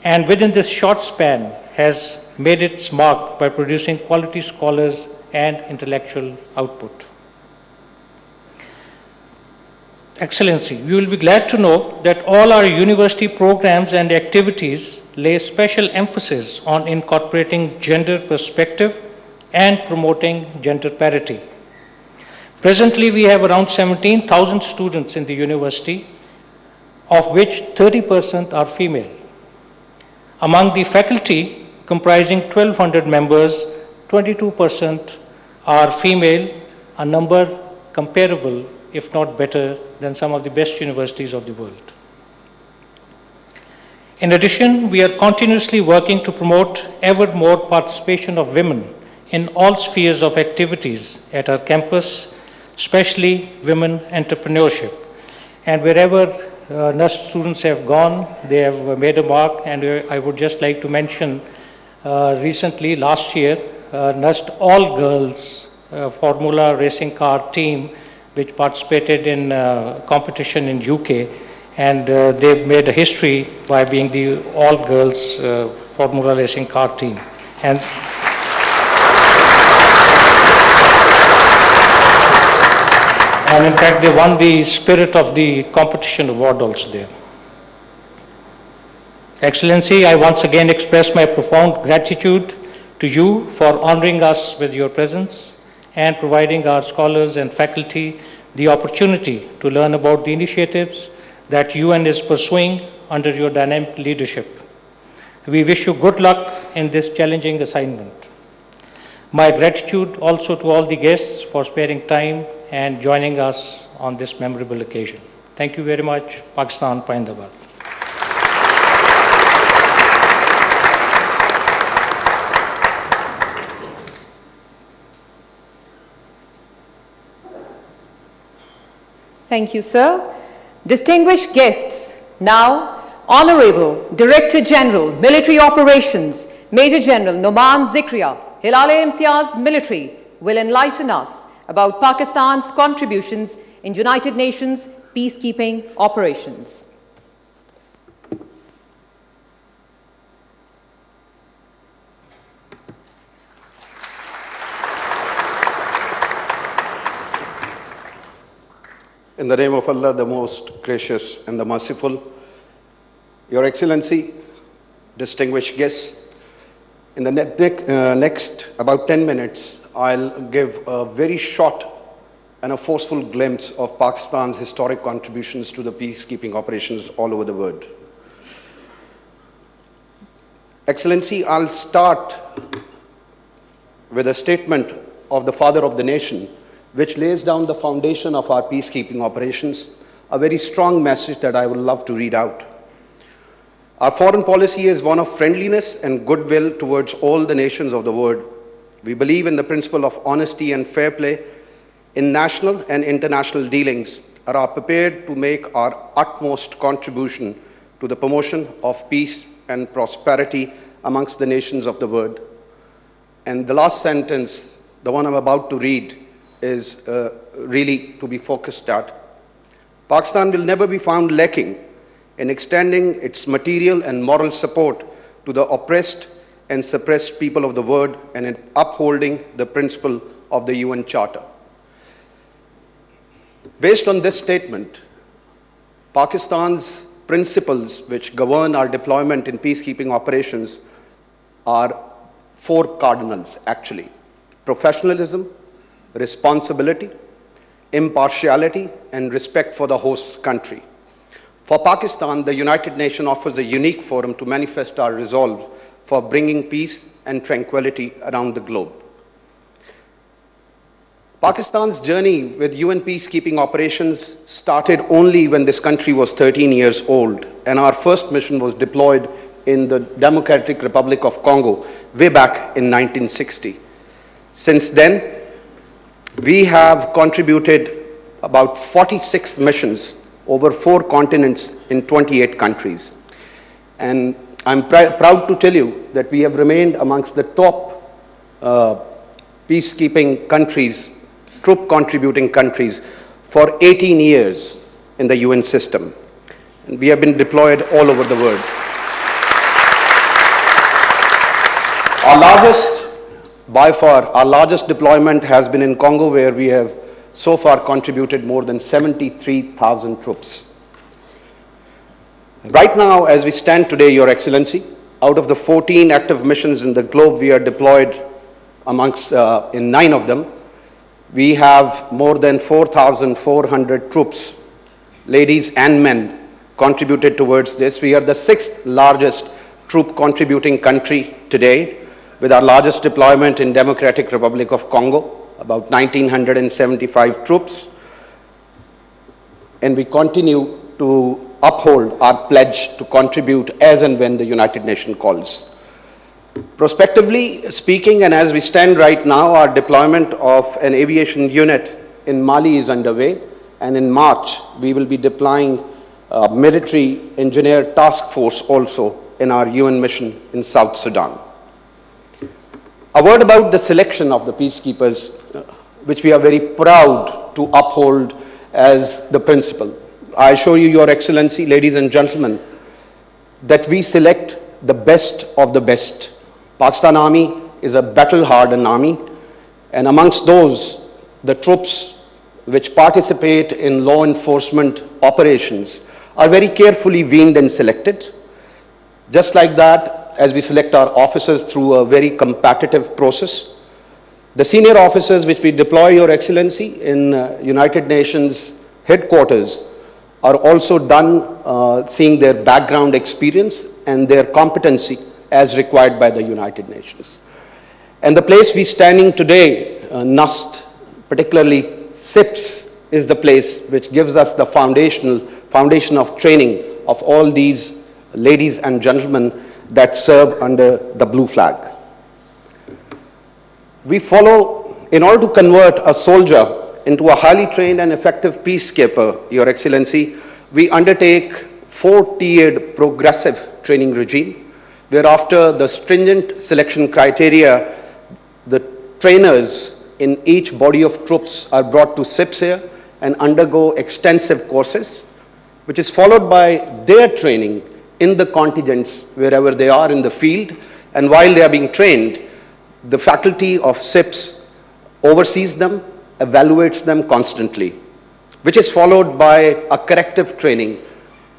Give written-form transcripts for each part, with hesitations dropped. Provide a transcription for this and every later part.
and within this short span has made its mark by producing quality scholars and intellectual output. Excellency, we will be glad to know that all our university programs and activities lay special emphasis on incorporating gender perspective and promoting gender parity. Presently, we have around 17,000 students in the university, of which 30% are female. Among the faculty, comprising 1,200 members, 22% are female, a number comparable, if not better, than some of the best universities of the world. In addition, we are continuously working to promote ever more participation of women in all spheres of activities at our campus, especially women entrepreneurship. And wherever NUST students have gone, they have made a mark, and I would just like to mention recently, last year, NUST all-girls Formula racing car team which participated in competition in UK, and they've made a history by being the all-girls Formula racing car team. And in fact, they won the Spirit of the Competition award also there. Excellency, I once again express my profound gratitude to you for honoring us with your presence and providing our scholars and faculty the opportunity to learn about the initiatives that UN is pursuing under your dynamic leadership. We wish you good luck in this challenging assignment. My gratitude also to all the guests for sparing time and joining us on this memorable occasion. Thank you very much. Pakistan, Paindabad. Thank you, sir. Distinguished guests, now Honorable Director General, Military Operations, Major General Noman Zikria, Hilal-e-Imtiaz Military, will enlighten us about Pakistan's contributions in United Nations peacekeeping operations. In the name of Allah, the most gracious and the merciful, Your Excellency, distinguished guests, in the next about 10 minutes, I'll give a very short and a forceful glimpse of Pakistan's historic contributions to the peacekeeping operations all over the world. Excellency, I'll start with a statement of the Father of the Nation, which lays down the foundation of our peacekeeping operations, a very strong message that I would love to read out. Our foreign policy is one of friendliness and goodwill towards all the nations of the world. We believe in the principle of honesty and fair play in national and international dealings, and are prepared to make our utmost contribution to the promotion of peace and prosperity amongst the nations of the world. And the last sentence, the one I'm about to read, is really to be focused at. Pakistan will never be found lacking in extending its material and moral support to the oppressed and suppressed people of the world, and in upholding the principle of the UN Charter. Based on this statement, Pakistan's principles which govern our deployment in peacekeeping operations are four cardinals actually: professionalism, responsibility, impartiality, and respect for the host country. For Pakistan, the United Nations offers a unique forum to manifest our resolve for bringing peace and tranquility around the globe. Pakistan's journey with UN peacekeeping operations started only when this country was 13 years old, and our first mission was deployed in the Democratic Republic of Congo way back in 1960. Since then, we have contributed about 46 missions over 4 continents in 28 countries. And I'm proud to tell you that we have remained amongst the top peacekeeping countries, troop contributing countries, for 18 years in the UN system. And we have been deployed all over the world. Our largest, by far, our largest deployment has been in Congo, where we have so far contributed more than 73,000 troops. Right now, as we stand today, Your Excellency, out of the 14 active missions in the globe, we are deployed amongst, in 9 of them. We have more than 4,400 troops, ladies and men, contributed towards this. We are the 6th largest troop contributing country today, with our largest deployment in Democratic Republic of Congo, about 1,975 troops. And we continue to uphold our pledge to contribute as and when the United Nations calls. Prospectively speaking, and as we stand right now, our deployment of an aviation unit in Mali is underway, and in March we will be deploying a military engineer task force also in our UN mission in South Sudan. A word about the selection of the peacekeepers, which we are very proud to uphold as the principle. I assure you, Your Excellency, ladies and gentlemen, that we select the best of the best. Pakistan Army is a battle-hardened army, and amongst those, the troops which participate in law enforcement operations are very carefully weaned and selected. Just like that, as we select our officers through a very competitive process, the senior officers which we deploy, Your Excellency, in United Nations headquarters are also done seeing their background experience and their competency as required by the United Nations. And the place we standing today, NUST, particularly CIPS, is the place which gives us the foundation of training of all these ladies and gentlemen that serve under the blue flag. We follow, in order to convert a soldier into a highly trained and effective peacekeeper, Your Excellency, we undertake 4-tiered progressive training regime, where after the stringent selection criteria, the trainers in each body of troops are brought to CIPS here and undergo extensive courses, which is followed by their training in the contingents wherever they are in the field. And while they are being trained, the faculty of CIPS oversees them, evaluates them constantly, which is followed by a corrective training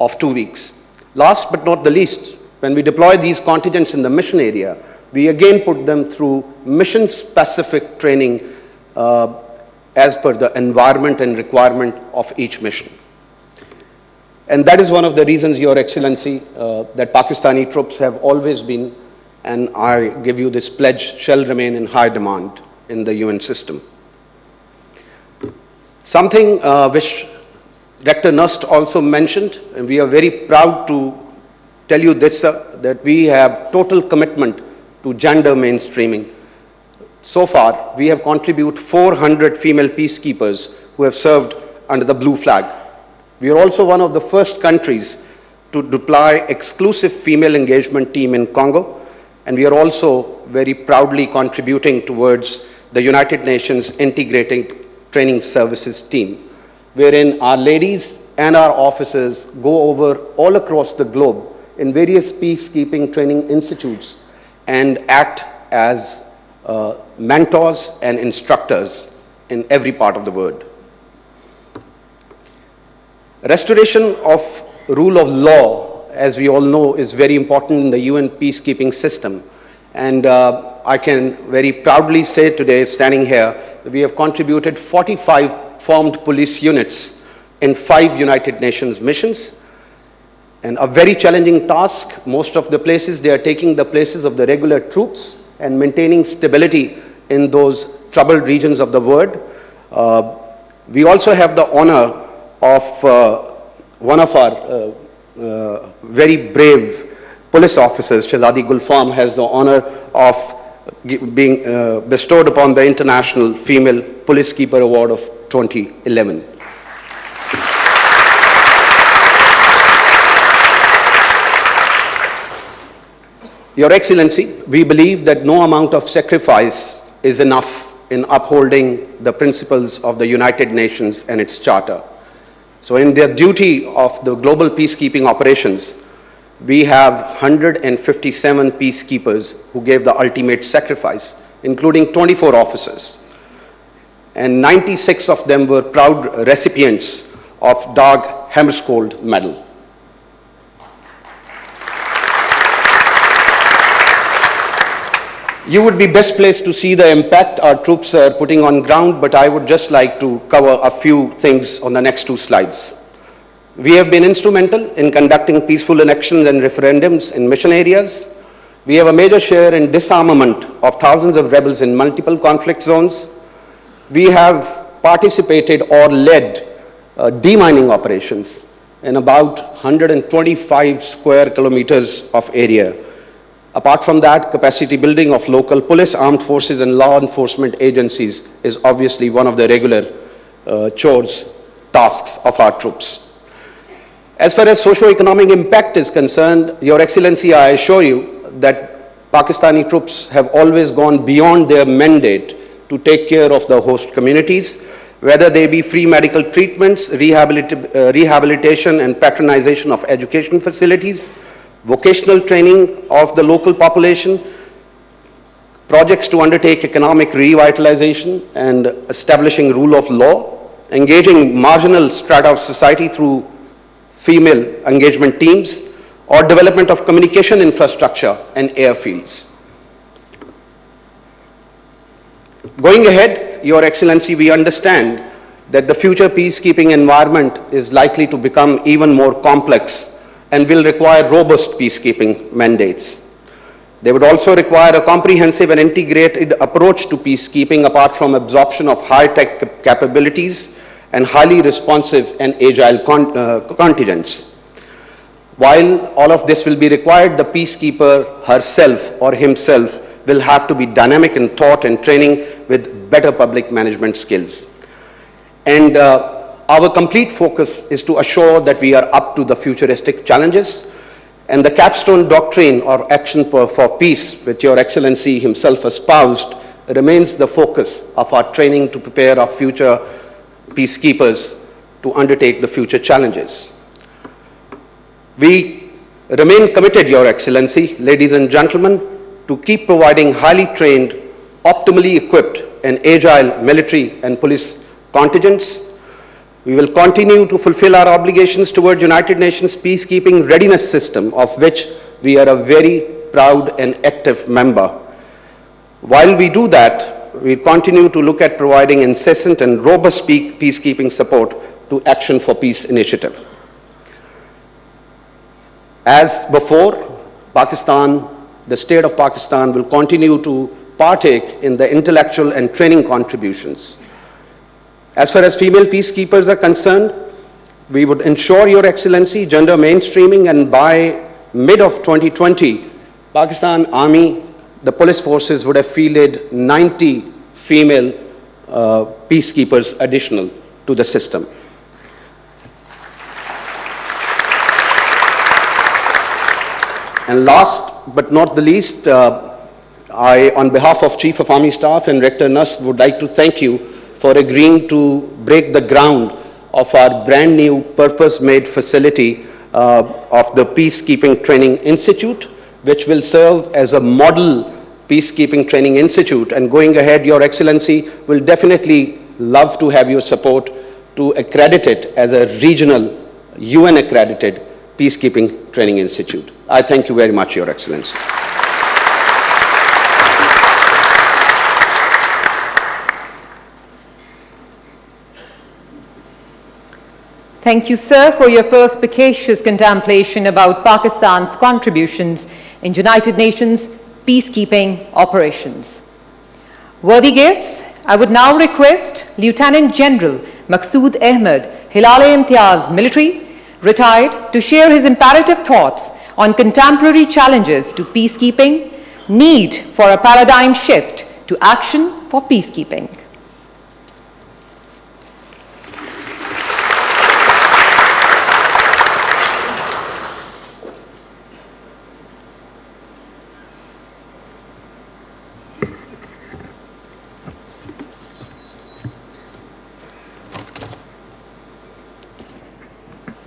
of 2 weeks. Last but not the least, when we deploy these contingents in the mission area, we again put them through mission-specific training as per the environment and requirement of each mission. And that is one of the reasons, Your Excellency, that Pakistani troops have always been, and I give you this pledge, shall remain in high demand in the UN system. Something which Director NUST also mentioned, and we are very proud to tell you this, that we have total commitment to gender mainstreaming. So far, we have contributed 400 female peacekeepers who have served under the blue flag. We are also one of the first countries to deploy exclusive female engagement team in Congo, and we are also very proudly contributing towards the United Nations Integrated Training Services team, wherein our ladies and our officers go over all across the globe in various peacekeeping training institutes and act as mentors and instructors in every part of the world. Restoration of rule of law, as we all know, is very important in the UN peacekeeping system. And I can very proudly say today, standing here, that we have contributed 45 formed police units in 5 United Nations missions. And a very challenging task. Most of the places, they are taking the places of the regular troops and maintaining stability in those troubled regions of the world. We also have the honor of one of our very brave police officers, Shahzadi Gulfam, has the honor of being bestowed upon the International Female Policekeeper Award of 2011. Your Excellency, we believe that no amount of sacrifice is enough in upholding the principles of the United Nations and its charter. So in their duty of the global peacekeeping operations, we have 157 peacekeepers who gave the ultimate sacrifice, including 24 officers. And 96 of them were proud recipients of Dag Hammarskjöld Medal. You would be best placed to see the impact our troops are putting on ground, but I would just like to cover a few things on the next two slides. We have been instrumental in conducting peaceful elections and referendums in mission areas. We have a major share in disarmament of thousands of rebels in multiple conflict zones. We have participated or led demining operations in about 125 square kilometers of area. Apart from that, capacity building of local police, armed forces, and law enforcement agencies is obviously one of the regular tasks of our troops. As far as socio-economic impact is concerned, Your Excellency, I assure you that Pakistani troops have always gone beyond their mandate to take care of the host communities, whether they be free medical treatments, rehabilitation and patronization of education facilities, vocational training of the local population, projects to undertake economic revitalization and establishing rule of law, engaging marginal strata of society through female engagement teams, or development of communication infrastructure and airfields. Going ahead, Your Excellency, we understand that the future peacekeeping environment is likely to become even more complex and will require robust peacekeeping mandates. They would also require a comprehensive and integrated approach to peacekeeping apart from absorption of high-tech capabilities and highly responsive and agile contingents. While all of this will be required, the peacekeeper herself or himself will have to be dynamic in thought and training with better public management skills. And our complete focus is to assure that we are up to the futuristic challenges, and the capstone doctrine or action for peace, which Your Excellency himself espoused, remains the focus of our training to prepare our future peacekeepers to undertake the future challenges. We remain committed, Your Excellency, ladies and gentlemen, to keep providing highly trained, optimally equipped and agile military and police contingents. We will continue to fulfill our obligations toward United Nations peacekeeping readiness system, of which we are a very proud and active member. While we do that, we continue to look at providing incessant and robust peacekeeping support to Action for Peace initiative. As before, Pakistan, the state of Pakistan will continue to partake in the intellectual and training contributions. As far as female peacekeepers are concerned, we would ensure, Your Excellency, gender mainstreaming, and by mid of 2020, Pakistan Army, the police forces would have fielded 90 female peacekeepers additional to the system. And last but not the least, I, on behalf of Chief of Army Staff and Rector NUST, would like to thank you for agreeing to break the ground of our brand new purpose-made facility of the Peacekeeping Training Institute, which will serve as a model Peacekeeping Training Institute. And going ahead, Your Excellency, will definitely love to have your support to accredit it as a regional UN-accredited Peacekeeping Training Institute. I thank you very much, Your Excellency. Thank you, sir, for your perspicacious contemplation about Pakistan's contributions in United Nations peacekeeping operations. Worthy guests, I would now request Lieutenant General Maqsood Ahmed, Hilal-e-Imtiaz Military, retired, to share his imperative thoughts on contemporary challenges to peacekeeping, need for a paradigm shift to action for peacekeeping.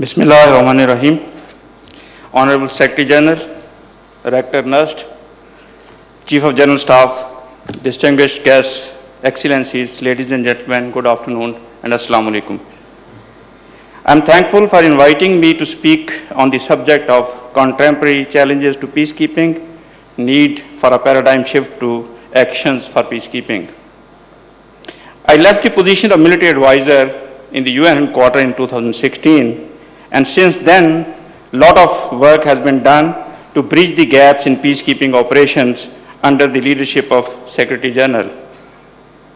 Bismillahirrahmanirrahim. Honorable Secretary General, Director NUST, Chief of General Staff, distinguished guests, Excellencies, ladies and gentlemen, good afternoon and Assalamu alaikum. I am thankful for inviting me to speak on the subject of contemporary challenges to peacekeeping, need for a paradigm shift to actions for peacekeeping. I left the position of military advisor in the UN headquarters in 2016, and since then, a lot of work has been done to bridge the gaps in peacekeeping operations under the leadership of Secretary General.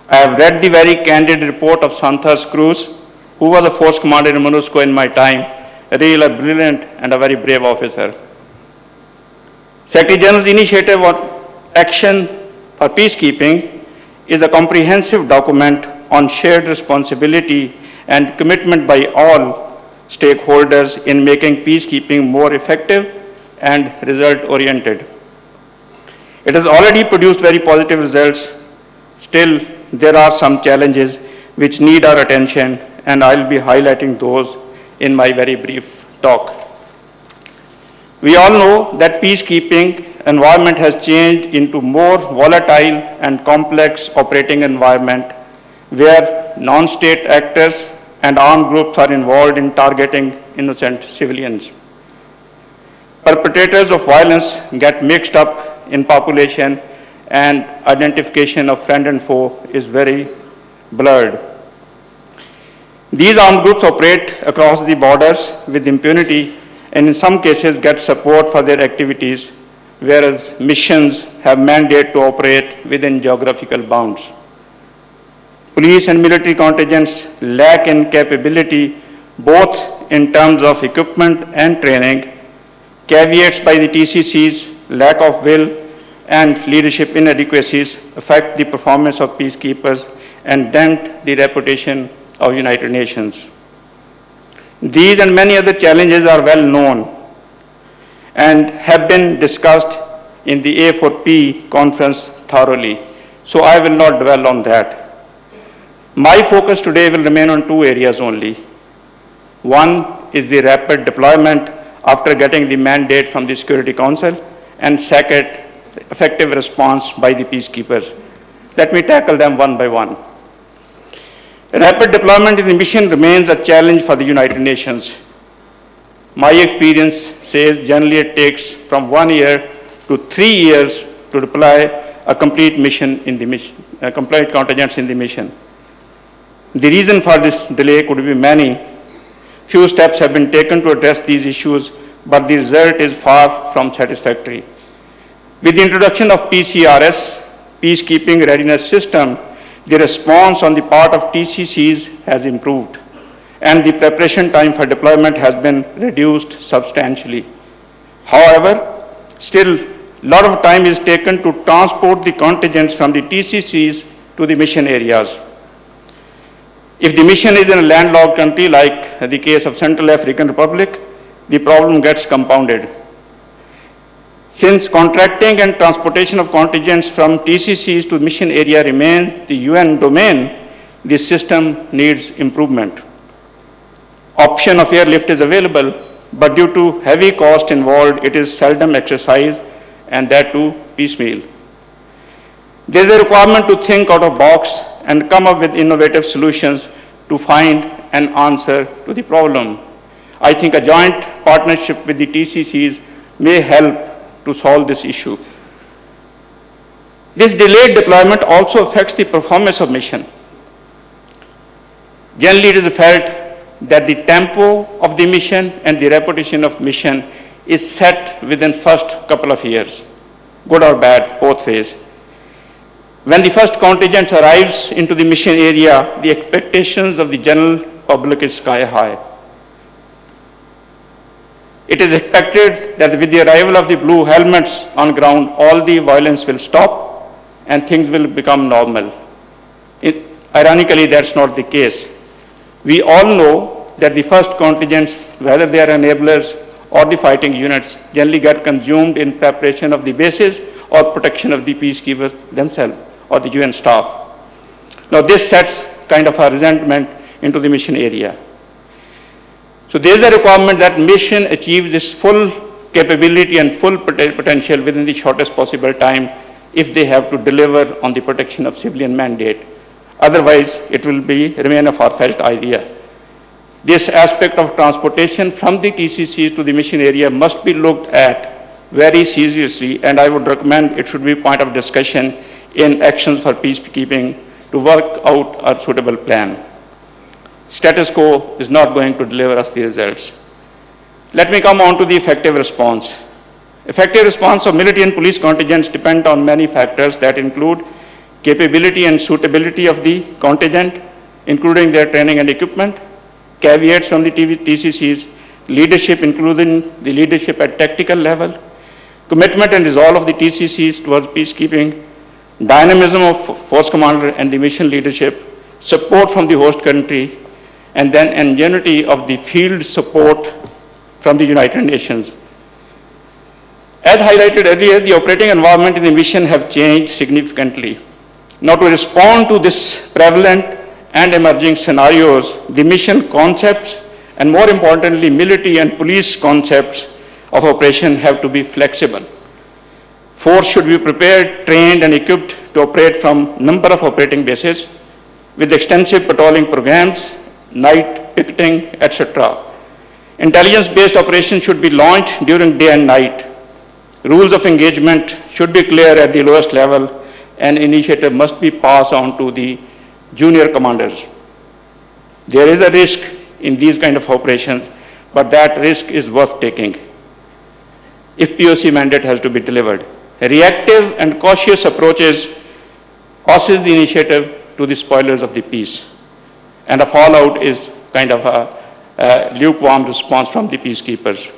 I have read the very candid report of Santos Cruz, who was a force commander in MONUSCO in my time, a really brilliant and a very brave officer. Secretary General's initiative on action for peacekeeping is a comprehensive document on shared responsibility and commitment by all stakeholders in making peacekeeping more effective and result-oriented. It has already produced very positive results. Still, there are some challenges which need our attention, and I'll be highlighting those in my very brief talk. We all know that peacekeeping environment has changed into more volatile and complex operating environment where non-state actors and armed groups are involved in targeting innocent civilians. Perpetrators of violence get mixed up in population, and identification of friend and foe is very blurred. These armed groups operate across the borders with impunity and in some cases get support for their activities, whereas missions have mandate to operate within geographical bounds. Police and military contingents lack in capability both in terms of equipment and training. Caveats by the TCCs, lack of will, and leadership inadequacies affect the performance of peacekeepers and dent the reputation of United Nations. These and many other challenges are well known and have been discussed in the A4P conference thoroughly, so I will not dwell on that. My focus today will remain on two areas only. One is the rapid deployment after getting the mandate from the Security Council, and second, effective response by the peacekeepers. Let me tackle them one by one. Rapid deployment in the mission remains a challenge for the United Nations. My experience says generally it takes from 1 year to 3 years to deploy a complete mission in the mission, complete contingents in the mission. The reason for this delay could be many. Few steps have been taken to address these issues, but the result is far from satisfactory. With the introduction of PCRS, Peacekeeping Readiness System, the response on the part of TCCs has improved, and the preparation time for deployment has been reduced substantially. However, still, a lot of time is taken to transport the contingents from the TCCs to the mission areas. If the mission is in a landlocked country like the case of Central African Republic, the problem gets compounded. Since contracting and transportation of contingents from TCCs to mission area remain the UN domain, this system needs improvement. Option of airlift is available, but due to heavy cost involved, it is seldom exercised, and that too piecemeal. There is a requirement to think out of the box and come up with innovative solutions to find an answer to the problem. I think a joint partnership with the TCCs may help to solve this issue. This delayed deployment also affects the performance of mission. Generally, it is felt that the tempo of the mission and the reputation of mission is set within first couple of years, good or bad, both ways. When the first contingent arrives into the mission area, the expectations of the general public is sky high. It is expected that with the arrival of the blue helmets on ground, all the violence will stop and things will become normal. Ironically, that's not the case. We all know that the first contingents, whether they are enablers or the fighting units, generally get consumed in preparation of the bases or protection of the peacekeepers themselves or the UN staff. Now this sets kind of a resentment into the mission area. So there is a requirement that mission achieves its full capability and full potential within the shortest possible time if they have to deliver on the protection of civilian mandate. Otherwise, it will remain a far-fetched idea. This aspect of transportation from the TCCs to the mission area must be looked at very seriously, and I would recommend it should be a point of discussion in actions for peacekeeping to work out a suitable plan. Status quo is not going to deliver us the results. Let me come on to the effective response. Effective response of military and police contingents depend on many factors that include capability and suitability of the contingent, including their training and equipment, caveats from the TCCs, leadership, including the leadership at tactical level, commitment and resolve of the TCCs towards peacekeeping, dynamism of force commander and the mission leadership, support from the host country, and then ingenuity of the field support from the United Nations. As highlighted earlier, the operating environment in the mission have changed significantly. Now, to respond to this prevalent and emerging scenarios, the mission concepts and, more importantly, military and police concepts of operation have to be flexible. Force should be prepared, trained, and equipped to operate from number of operating bases with extensive patrolling programs, night picketing, etc. Intelligence-based operations should be launched during day and night. Rules of engagement should be clear at the lowest level, and initiative must be passed on to the junior commanders. There is a risk in these kind of operations, but that risk is worth taking if POC mandate has to be delivered. Reactive and cautious approaches causes the initiative to the spoilers of the peace, and a fallout is kind of a lukewarm response from the peacekeepers.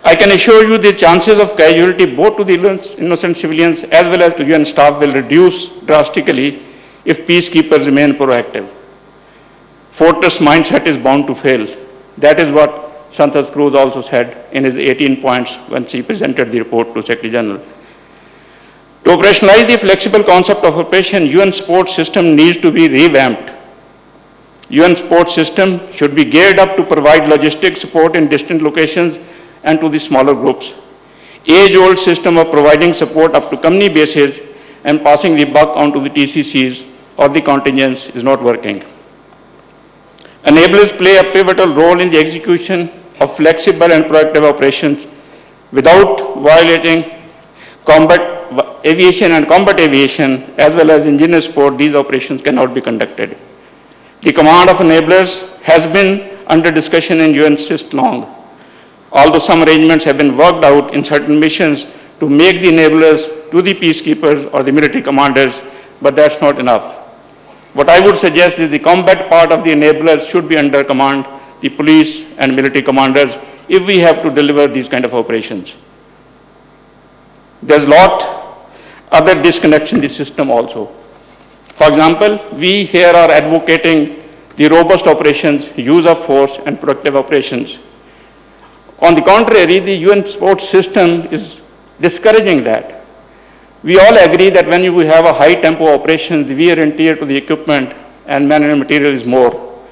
I can assure you the chances of casualty both to the innocent civilians as well as to UN staff will reduce drastically if peacekeepers remain proactive. Fortress mindset is bound to fail. That is what Santos Cruz also said in his 18 points when he presented the report to Secretary General. To operationalize the flexible concept of operation, UN support system needs to be revamped. UN support system should be geared up to provide logistic support in distant locations and to the smaller groups. Age-old system of providing support up to company bases and passing the buck on to the TCCs or the contingents is not working. Enablers play a pivotal role in the execution of flexible and proactive operations. Without violating combat aviation and combat aviation as well as engineer support, these operations cannot be conducted. The command of enablers has been under discussion in UN since long. Although some arrangements have been worked out in certain missions to make the enablers to the peacekeepers or the military commanders, but that's not enough. What I would suggest is the combat part of the enablers should be under command, the police and military commanders, if we have to deliver these kind of operations. There's a lot other disconnects in the system also. For example, we here are advocating the robust operations, use of force, and proactive operations. On the contrary, the UN support system is discouraging that. We all agree that when you have a high tempo operation, the wear and tear to the equipment and man and material is more.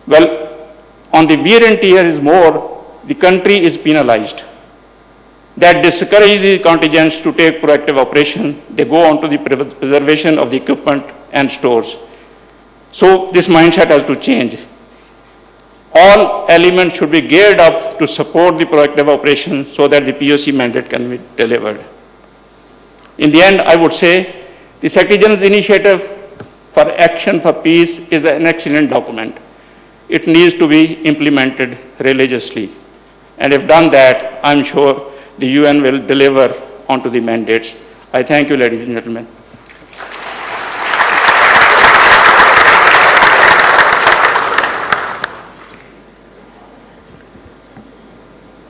Well, on the wear and tear is more, the country is penalized. That discourages the contingents to take proactive operation. They go on to the preservation of the equipment and stores. So this mindset has to change. All elements should be geared up to support the proactive operation so that the POC mandate can be delivered. In the end, I would say the Secretary General's initiative for action for peace is an excellent document. It needs to be implemented religiously. And if done that, I'm sure the UN will deliver onto the mandates. I thank you, ladies and gentlemen.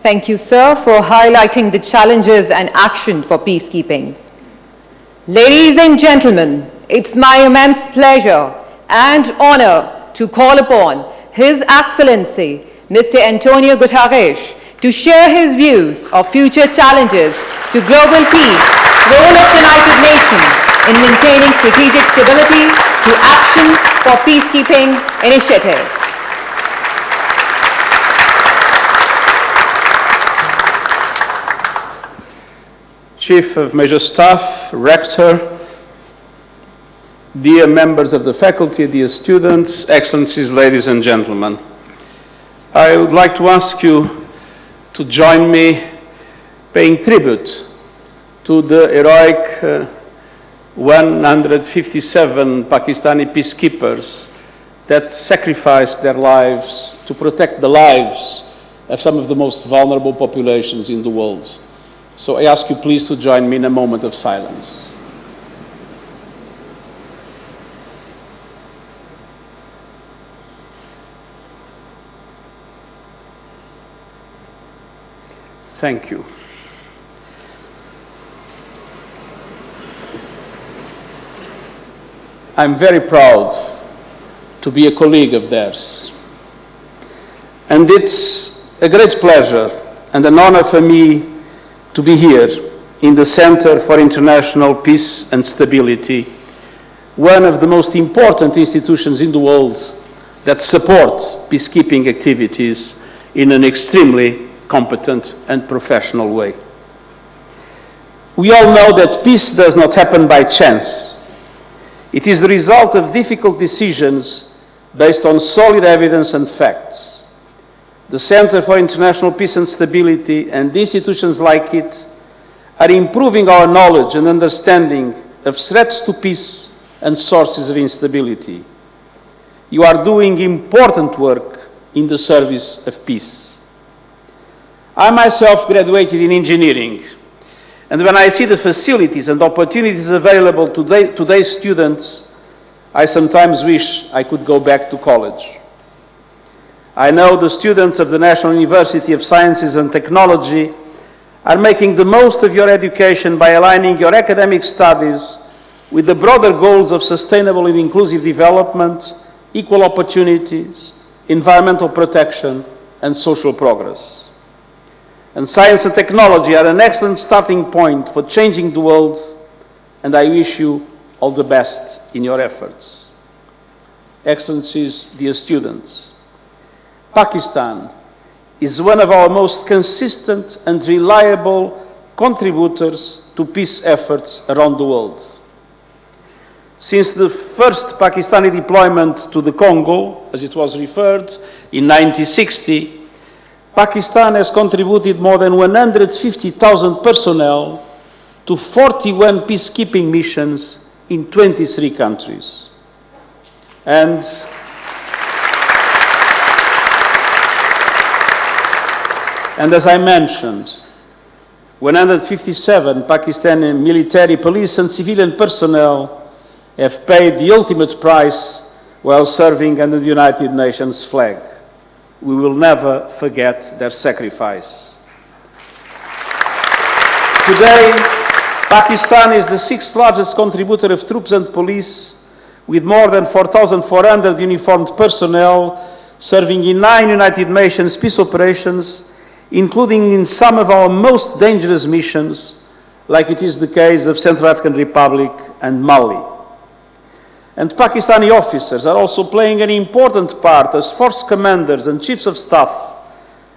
Thank you, sir, for highlighting the challenges and action for peacekeeping. Ladies and gentlemen, it's my immense pleasure and honor to call upon His Excellency, Mr. Antonio Guterres, to share his views of future challenges to global peace, role of United Nations in maintaining strategic stability through action for peacekeeping initiatives. Chief of Major Staff, Rector, dear members of the faculty, dear students, Excellencies, ladies and gentlemen. I would like to ask you to join me paying tribute to the heroic 157 Pakistani peacekeepers that sacrificed their lives to protect the lives of some of the most vulnerable populations in the world. So I ask you please to join me in a moment of silence. Thank you. I'm very proud to be a colleague of theirs. And it's a great pleasure and an honor for me to be here in the Center for International Peace and Stability, one of the most important institutions in the world that support peacekeeping activities in an extremely competent and professional way. We all know that peace does not happen by chance. It is the result of difficult decisions based on solid evidence and facts. The Center for International Peace and Stability and institutions like it are improving our knowledge and understanding of threats to peace and sources of instability. You are doing important work in the service of peace. I myself graduated in engineering, and when I see the facilities and opportunities available to today's students, I sometimes wish I could go back to college. I know the students of the National University of Sciences and Technology are making the most of your education by aligning your academic studies with the broader goals of sustainable and inclusive development, equal opportunities, environmental protection, and social progress. And science and technology are an excellent starting point for changing the world, and I wish you all the best in your efforts. Excellencies, dear students, Pakistan is one of our most consistent and reliable contributors to peace efforts around the world. Since the first Pakistani deployment to the Congo, as it was referred, in 1960, Pakistan has contributed more than 150,000 personnel to 41 peacekeeping missions in 23 countries. And as I mentioned, 157 Pakistani military, police and civilian personnel have paid the ultimate price while serving under the United Nations flag. We will never forget their sacrifice. Today, Pakistan is the sixth largest contributor of troops and police, with more than 4,400 uniformed personnel serving in 9 United Nations peace operations, including in some of our most dangerous missions, like it is the case of Central African Republic and Mali. And Pakistani officers are also playing an important part as force commanders and chiefs of staff,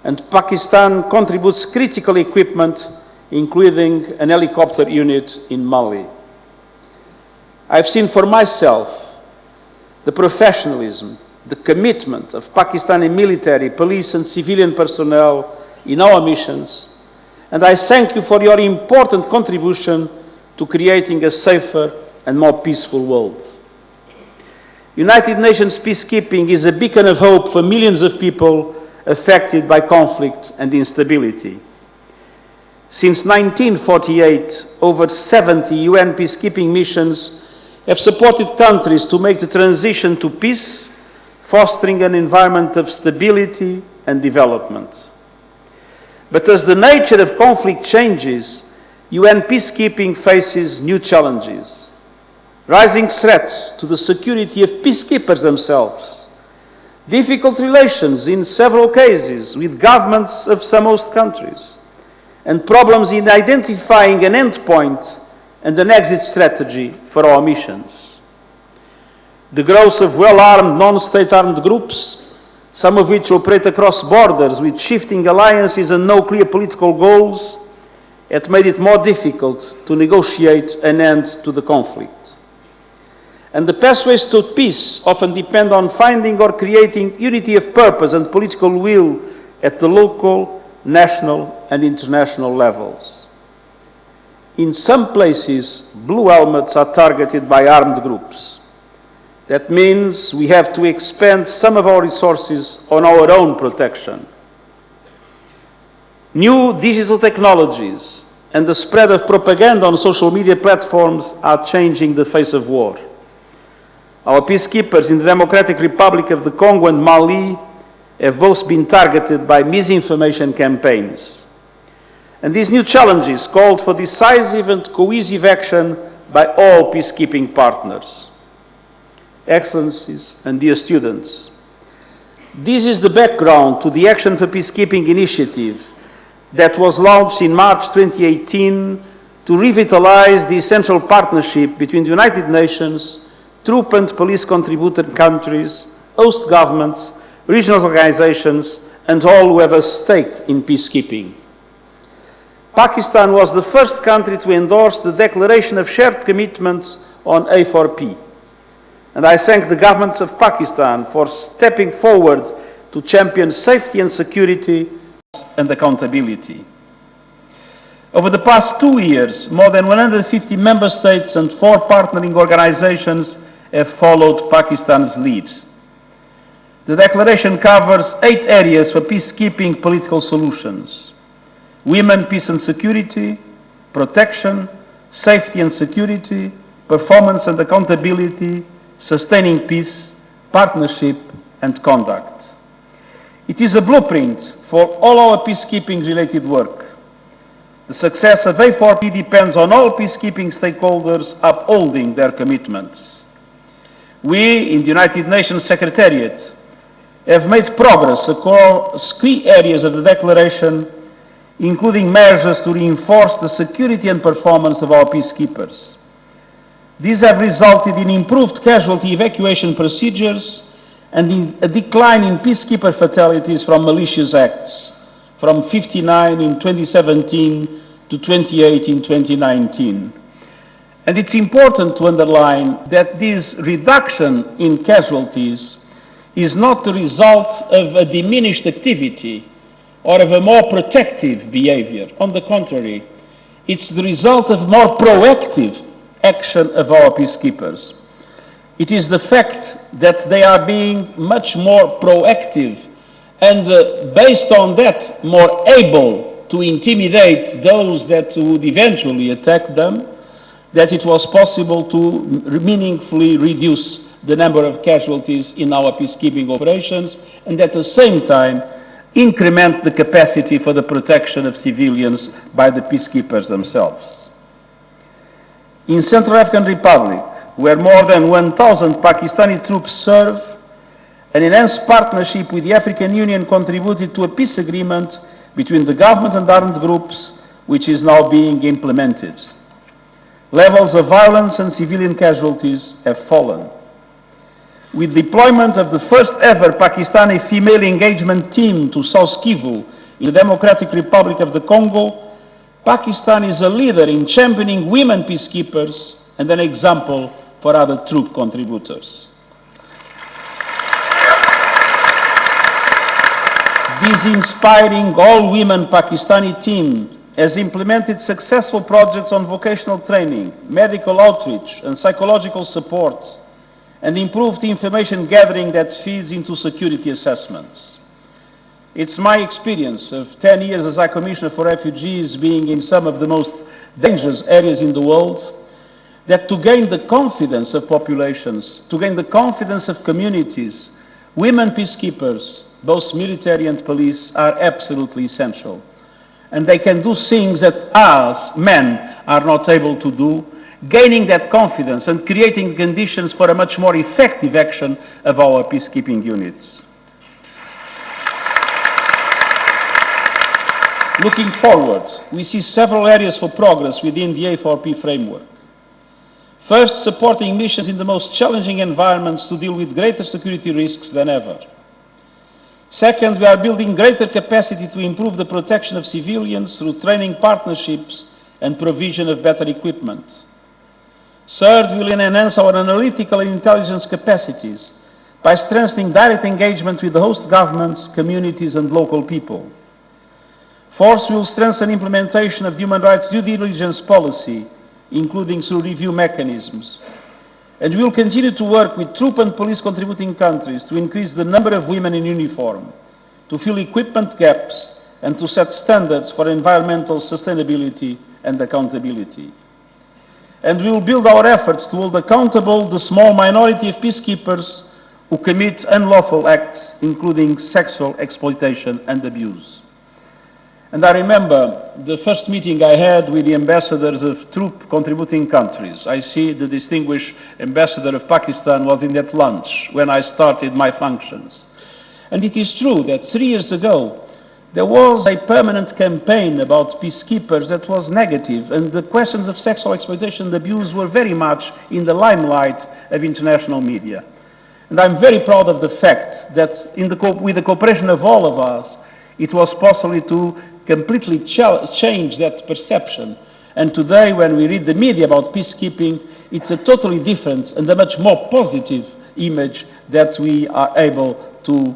and Pakistan contributes critical equipment, including an helicopter unit in Mali. I've seen for myself the professionalism, the commitment of Pakistani military, police and civilian personnel in our missions, and I thank you for your important contribution to creating a safer and more peaceful world. United Nations peacekeeping is a beacon of hope for millions of people affected by conflict and instability. Since 1948, over 70 UN peacekeeping missions have supported countries to make the transition to peace, fostering an environment of stability and development. But as the nature of conflict changes, UN peacekeeping faces new challenges. Rising threats to the security of peacekeepers themselves, difficult relations in several cases with governments of some host countries, and problems in identifying an endpoint and an exit strategy for our missions. The growth of well-armed, non-state armed groups, some of which operate across borders with shifting alliances and no clear political goals, it made it more difficult to negotiate an end to the conflict. And the pathways to peace often depend on finding or creating unity of purpose and political will at the local, national, and international levels. In some places, blue helmets are targeted by armed groups. That means we have to expend some of our resources on our own protection. New digital technologies and the spread of propaganda on social media platforms are changing the face of war. Our peacekeepers in the Democratic Republic of the Congo and Mali have both been targeted by misinformation campaigns. And these new challenges called for decisive and cohesive action by all peacekeeping partners. Excellencies and dear students, this is the background to the Action for Peacekeeping initiative that was launched in March 2018 to revitalize the essential partnership between the United Nations, troop and police contributor countries, host governments, regional organizations, and all who have a stake in peacekeeping. Pakistan was the first country to endorse the Declaration of Shared Commitments on A4P. And I thank the government of Pakistan for stepping forward to champion safety and security and accountability. Over the past 2 years, more than 150 member states and 4 partnering organizations have followed Pakistan's lead. The declaration covers 8 areas for peacekeeping political solutions: women, peace and security, protection, safety and security, performance and accountability, sustaining peace, partnership and conduct. It is a blueprint for all our peacekeeping-related work. The success of A4P depends on all peacekeeping stakeholders upholding their commitments. We, in the United Nations Secretariat, have made progress across key areas of the Declaration, including measures to reinforce the security and performance of our peacekeepers. These have resulted in improved casualty evacuation procedures and in a decline in peacekeeper fatalities from malicious acts, from 59 in 2017 to 28 in 2019. And it's important to underline that this reduction in casualties is not the result of a diminished activity or of a more protective behavior. On the contrary, it's the result of more proactive action of our peacekeepers. It is the fact that they are being much more proactive and based on that, more able to intimidate those that would eventually attack them, that it was possible to meaningfully reduce the number of casualties in our peacekeeping operations and at the same time increment the capacity for the protection of civilians by the peacekeepers themselves. In Central African Republic, where more than 1,000 Pakistani troops serve, an enhanced partnership with the African Union contributed to a peace agreement between the government and armed groups, which is now being implemented. Levels of violence and civilian casualties have fallen. With deployment of the first ever Pakistani female engagement team to South Kivu in the Democratic Republic of the Congo, Pakistan is a leader in championing women peacekeepers and an example for other troop contributors. This inspiring all-women Pakistani team has implemented successful projects on vocational training, medical outreach and psychological support, and improved information gathering that feeds into security assessments. It's my experience of 10 years as High Commissioner for Refugees, being in some of the most dangerous areas in the world, that to gain the confidence of populations, to gain the confidence of communities, women peacekeepers, both military and police, are absolutely essential. And they can do things that us, men, are not able to do, gaining that confidence and creating conditions for a much more effective action of our peacekeeping units. Looking forward, we see several areas for progress within the A4P framework. First, supporting missions in the most challenging environments to deal with greater security risks than ever. Second, we are building greater capacity to improve the protection of civilians through training partnerships and provision of better equipment. Third, we will enhance our analytical and intelligence capacities by strengthening direct engagement with the host governments, communities, and local people. Fourth, we will strengthen implementation of human rights due diligence policy, including through review mechanisms. And we will continue to work with troop and police contributing countries to increase the number of women in uniform, to fill equipment gaps, and to set standards for environmental sustainability and accountability. And we will build our efforts to hold accountable the small minority of peacekeepers who commit unlawful acts, including sexual exploitation and abuse. And I remember the first meeting I had with the ambassadors of troop contributing countries. I see the distinguished ambassador of Pakistan was in that lunch when I started my functions. And it is true that 3 years ago, there was a permanent campaign about peacekeepers that was negative, and the questions of sexual exploitation and abuse were very much in the limelight of international media. And I'm very proud of the fact that with the cooperation of all of us, it was possible to completely change that perception. And today, when we read the media about peacekeeping, it's a totally different and a much more positive image that we are able to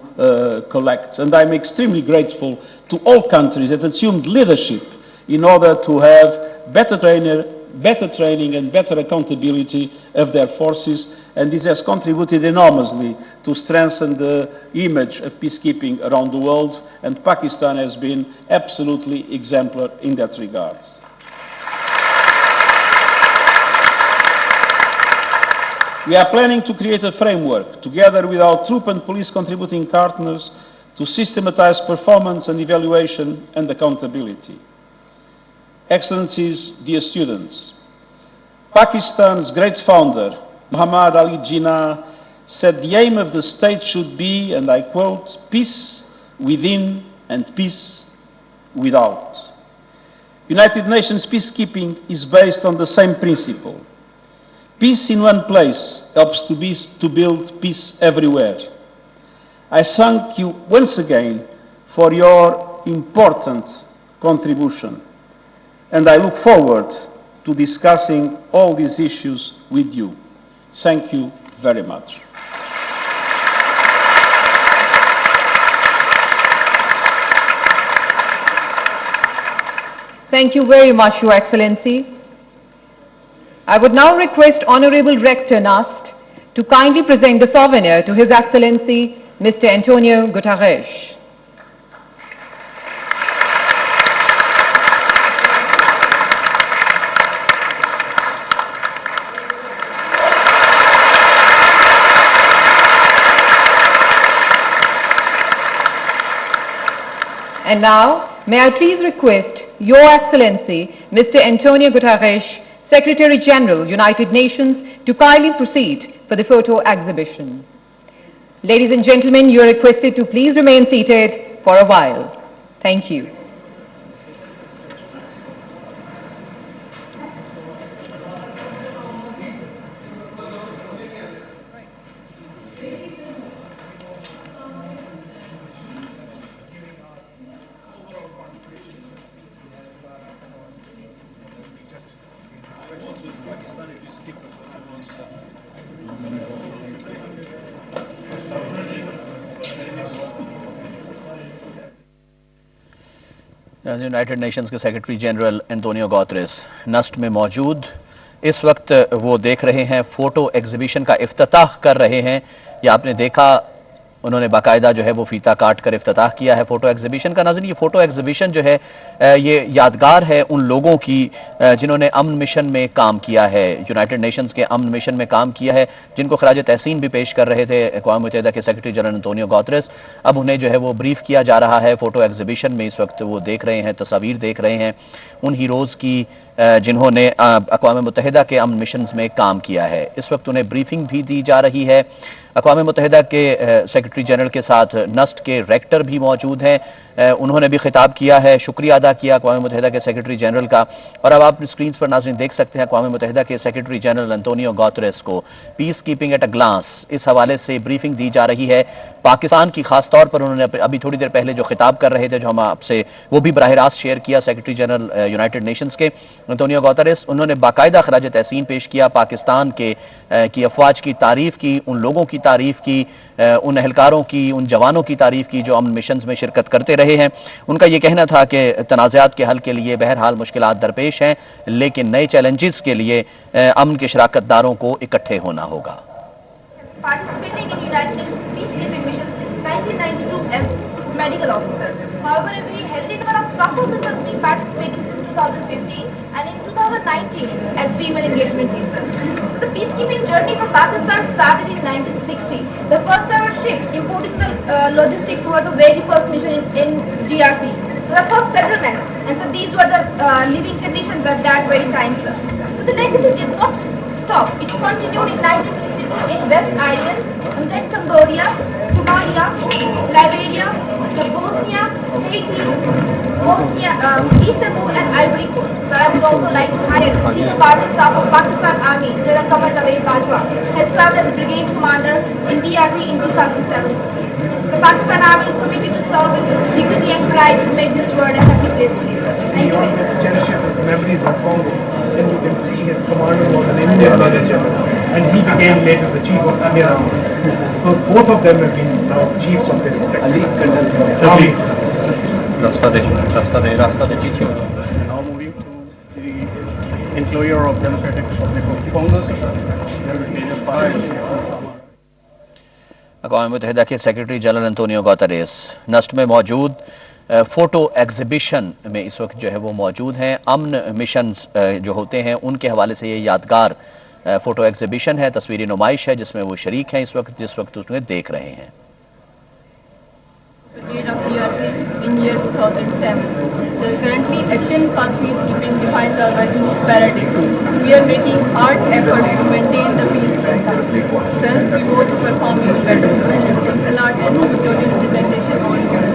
collect. And I'm extremely grateful to all countries that assumed leadership in order to have better training and better accountability of their forces. And this has contributed enormously to strengthen the image of peacekeeping around the world, and Pakistan has been absolutely exemplar in that regard. We are planning to create a framework, together with our troop and police contributing partners, to systematize performance and evaluation and accountability. Excellencies, dear students, Pakistan's great founder, Muhammad Ali Jinnah, said the aim of the state should be, and I quote, peace within and peace without. United Nations peacekeeping is based on the same principle. Peace in one place helps to build peace everywhere. I thank you once again for your important contribution, and I look forward to discussing all these issues with you. Thank you very much. Thank you very much, Your Excellency. I would now request Honorable Rector NUST to kindly present the souvenir to His Excellency, Mr. Antonio Guterres. And now, may I please request Your Excellency, Mr. Antonio Guterres, Secretary General, United Nations, to kindly proceed for the photo exhibition. Ladies and gentlemen, you are requested to please remain seated for a while. Thank you. United Nations के secretary general Antonio Guterres Nernst में मौजूद इस वक्त वो देख रहे हैं, photo exhibition का इफ्तिताह कर रहे हैं। या आपने देखा उन्होंने बाकायदा जो है वो फीता काट कर इफ्तिताह किया है फ़ोटो एग्जीबिशन का। नाज़रीन, ये फ़ोटो एग्जीबिशन जो है ये यादगार है उन लोगों की जिन्होंने अमन मिशन में काम किया है, यूनाइटेड नेशंस के अमन मिशन में काम किया है, जिनको खराज तहसीन भी पेश कर रहे थे अक़वाम मुत्तहिदा के सेक्रेटरी जनरल एंटोनियो गुतेरेस। अब उन्हें जो है वो ब्रीफ़ किया जा रहा है फ़ोटो एग्जीबिशन में। इस वक्त वो देख रहे हैं, तस्वीर देख रहे हैं उन हीरोज़ की जिन्होंने अक़वाम मुत्तहिदा के अमन मिशंस में काम किया है। इस वक्त उन्हें ब्रीफिंग भी दी जा रही है। अक़वाम मुत्तहिदा के सेक्रेटरी जनरल के साथ नस्ट के रेक्टर भी मौजूद हैं। उन्होंने भी खिताब किया है, शुक्रिया अदा किया अक़वाम मुत्तहिदा के सेक्रेटरी जनरल का। और अब आप स्क्रीन पर नाज़रीन देख सकते हैं अक़वाम मुत्तहिदा के सेक्रेटरी जनरल अंतोनियो गुतेरेस को peacekeeping at a glance इस हवाले से ब्रीफिंग दी जा रही है। पाकिस्तान की खास तौर पर उन्होंने अभी थोड़ी देर पहले जो खिताब कर रहे थे, जो हम आपसे वो भी बराह रास्त शेयर किया, सेक्रेटरी जनरल यूनाइटेड नेशंस के अंतोनियो गुतेरेस, उन्होंने बाकायदा खराज तहसीन पेश किया, पाकिस्तान की अफवाज की तारीफ़ की, उन लोगों की तारीफ़ की, उन एहलकारों की, उन जवानों की तारीफ़ की जो अमन मिशंस में शिरकत करते रहे हैं। उनका ये कहना था कि तनाज़ात के हल के लिए बहरहाल मुश्किलात दरपेश हैं, लेकिन नए चैलेंजेस के लिए अमन के शराकतदारों को इकट्ठे होना होगा। Participating in United Nations peacekeeping missions since 1992 as medical officer. However, we inherited a number of staff officers being participating since 2015 and in 2019 as female engagement officers. So the peacekeeping journey for Pakistan started in 1960. The first ever ship importing the logistics were the very first mission in DRC. So the first settlement, and so these were the living conditions at that very time. So the legacy did not stop. It continued in 1962 in West Island, and then Cambodia, Somalia, Liberia, Bosnia, Haiti, East Timor and Ivory Coast. So I would also like to highlight the Chief of Army Staff of Pakistan Army, General Javed Bajwa, has served as Brigade Commander in DRC in 2007. The Pakistan Army is committed to serve with dignity and pride to make this world a happy place to live. Thank you. He always cherishes his memories of Congo. And you can see his commander was an Indian manager, and he became later the chief of Imran. So both of them have been now chiefs of their respective armies. And now moving to the employer of Democratic Republic of Congo, अक़वाम मुत्तहिदा के secretary general Antonio Guterres Nernst में मौजूद photo exhibition में इस वक्त जो है वो मौजूद हैं। अमन मिशंस जो होते हैं उनके हवाले से ये यादगार फ़ोटो एग्ज़िबिशन है, तस्वीरी नुमाइश है जिसमें वो शरीक हैं जिस वक्त उसमें देख रहे हैं। In year 2007. So currently action for peacekeeping defines our working paradigm. We are making hard efforts to maintain the peace in country. Sir, we vote to perform even better. Thanks a lot and majority representation on your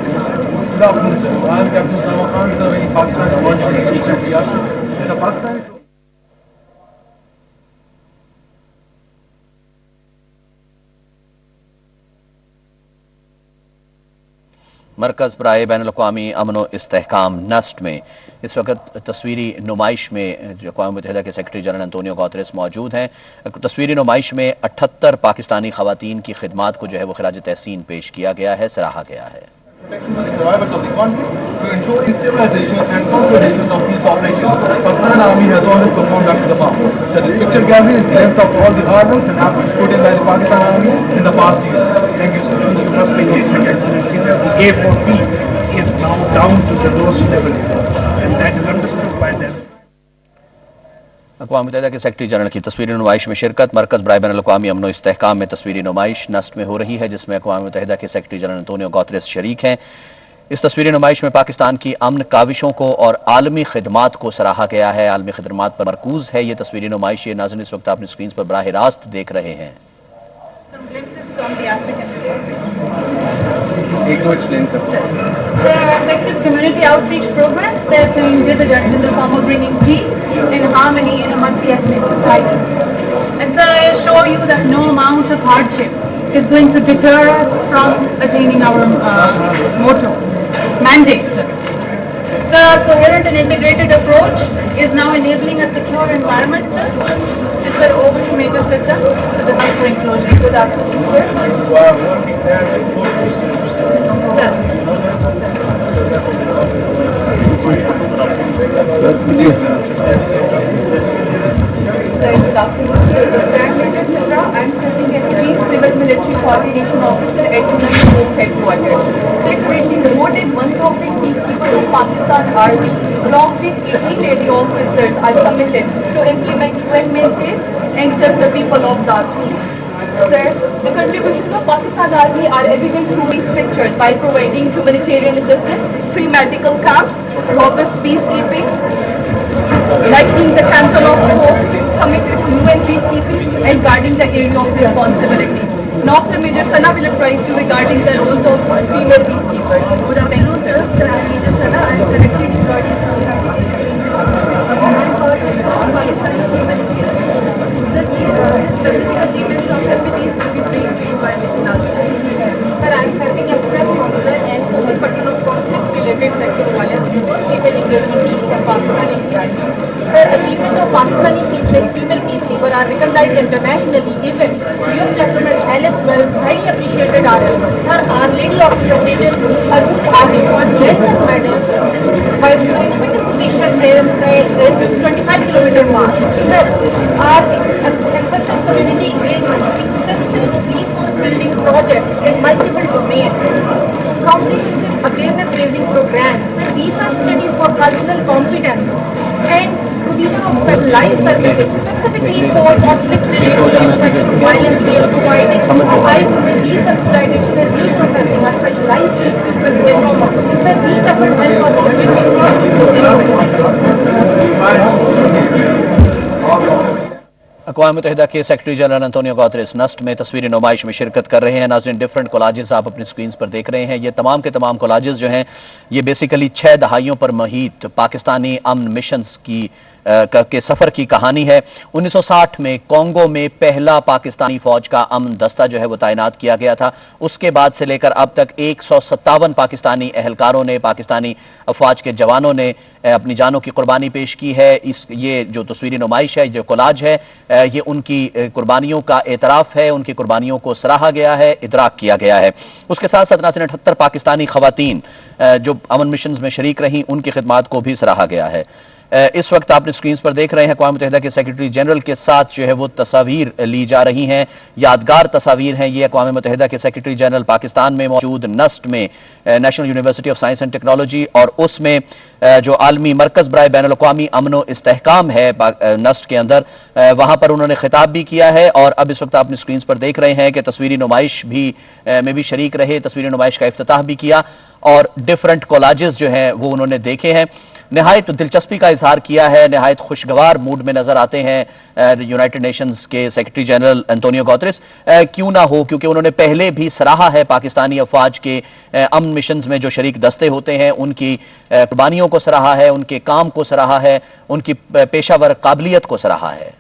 Good afternoon, sir. I'm Captain Sama Khan, sir, in Pakistan, Congo, Ethiopia. The Pakistan मरकज़ बराए बैनुल-अक़वामी अमन व इस्तेहकाम Nernst में इस वक्त तस्वीरी नुमाइश में जो अक़वाम मुत्तहिदा के सेक्रेटरी जनरल अंतोनियो गुतेरेस मौजूद हैं। तस्वीरी नुमाइश में 78 पाकिस्तानी ख़वातीन की खिदमात को जो है वो खराज तहसीन पेश किया गया है, सराहा गया है। survivors of the conflict to ensure the stabilization and consolidation of peace operations. Pakistan Army has always performed up to the mark. So this picture gallery is glimpse of all the hard work and efforts put in by the Pakistan Army in the past years. Thank you, sir. You must be Your Excellency that we gave for peace is now down to the lowest level, and that is understood by them. अक़वाम मुत्तहिदा के secretary general की तस्वीरी नुमाइश में शिरकत। मरकज़ बराए बैनुल-अक़वामी अमन व इस्तेहकाम में तस्वीरी नुमाइश नस्ट में हो रही है जिसमें अक़वाम मुत्तहिदा के सेक्रेटरी जनरल अंतोनियो गुतेरेस शरीक हैं। इस तस्वीरी नुमाइश में पाकिस्तान की अमन काविशों को और आलमी खिदमात को सराहा गया है, आलमी खिदमात पर मरकूज़ है ये तस्वीरी नुमाइश। ये नाज़रीन इस वक्त आपने स्क्रीन पर बराह रास्त देख रहे हैं। The effective community outreach programs that envisaged in the form of bringing peace and harmony in a multi-ethnic society. And so I assure you that no amount of hardship is going to deter us from attaining our mandate. The coherent and integrated approach is now enabling a secure environment, sir. It's sir, over to Major Sethi for the hyper enclosure. Good afternoon, sir. You are working there with Good afternoon, sir. I'm Major Sethi. I'm serving as Chief Civil Military Coordination Officer at United States Headquarters. Separately, more than 1,000 peacekeepers of Pakistan Army, along with 18 area officers, are committed to implement UN mandates and serve the people of Darfur. Sir, the contributions of Pakistan Army are evident through these pictures by providing humanitarian assistance, free medical camps, robust peacekeeping, like being the Council of Hope, committed to UN peacekeeping and guarding the area of responsibility. Now, Sir Major Sana will advise you regarding the roles of female peacekeepers. Good afternoon, sir. Major Sana, I am connected to body specific achievements of refugees will be briefed by Mr. Nasim. Sir, I am having expressed popular and particular conflict-related sexual violence, female engagement teams and Pakistani PRT. Sir, achievements of Pakistani female peacekeeper are recognized internationally. Even U.S. Chairman Alice Wells highly appreciated our efforts. Sir, Our Lady of Protection, Arun Khali, won national medal by doing quickest position in the 25-kilometer march. Sir, our exceptional community engagement, extensive resource building projects in multiple domains, comprehensive awareness-raising programs, research studies for cultural competence, and provision of specialized services specifically for conflict-related sexual violence, we are providing high communities and exploitation and reprocessing our specialized treatment systems. Sir, these efforts help us अक़वाम मुत्तहिदा के secretary general Antonio Guterres Nernst में तस्वीरी नुमाइश में शिरकत कर रहे हैं। नाज़रीन, डिफरेंट कोलाजेस आप अपनी स्क्रीन पर देख रहे हैं। ये तमाम के तमाम कोलाजेस जो हैं ये बेसिकली 6 दहाइयों पर महीत पाकिस्तानी अमन मिशंस के सफ़र की कहानी है। 1960 में कोंगो में पहला पाकिस्तानी फ़ौज का अमन दस्ता जो है वो तैनात किया गया था। उसके बाद से लेकर अब तक 157 पाकिस्तानी एहलकारों ने, पाकिस्तानी अफवाज के जवानों ने अपनी जानों की कुर्बानी पेश की है। ये जो तस्वीरी नुमाइश है, जो कोलाज है, ये उनकी कुर्बानियों का एतराफ़ है, उनकी कुर्बानियों को सराहा गया है, इदराक किया गया है। उसके साथ साथ 78 पाकिस्तानी ख़वातीन जो अमन मिशन में शरीक रहीं, उनकी खिदमात को भी सराहा गया है। इस वक्त आपने स्क्रीन पर देख रहे हैं अक़वाम मुत्तहिदा के सेक्रेटरी जनरल के साथ जो है वो तस्वीर ली जा रही हैं, यादगार तस्वीर हैं। ये अक़वाम मुत्तहिदा के सेक्रेटरी जनरल पाकिस्तान में मौजूद नस्ट में, national university of science and technology, और उसमें जो आलमी मरकज़ बराए बैनुल अक़वामी अमन व इस्तेहकाम है नस्ट के अंदर, वहाँ पर उन्होंने खिताब भी किया है। और अब इस वक्त आपने स्क्रीन पर देख रहे हैं कि तस्वीरी नुमाइश में भी शरीक रहे, तस्वीरी नुमाइश का इफ्तिताह भी किया और डिफरेंट कोलाजेस जो हैं वो उन्होंने देखे हैं। नहायत दिलचस्पी का इजहार किया है, नहायत खुशगवार मूड में नज़र आते हैं यूनाइटेड नेशंस के सेक्रेटरी जनरल एंटोनियो गुतेरेस। क्यों ना हो, क्योंकि उन्होंने पहले भी सराहा है पाकिस्तानी अफवाज के अमन मिशंस में जो शरीक दस्ते होते हैं, उनकी कुर्बानियों को सराहा है, उनके काम को सराहा है, उनकी पेशावर काबिलियत को सराहा है।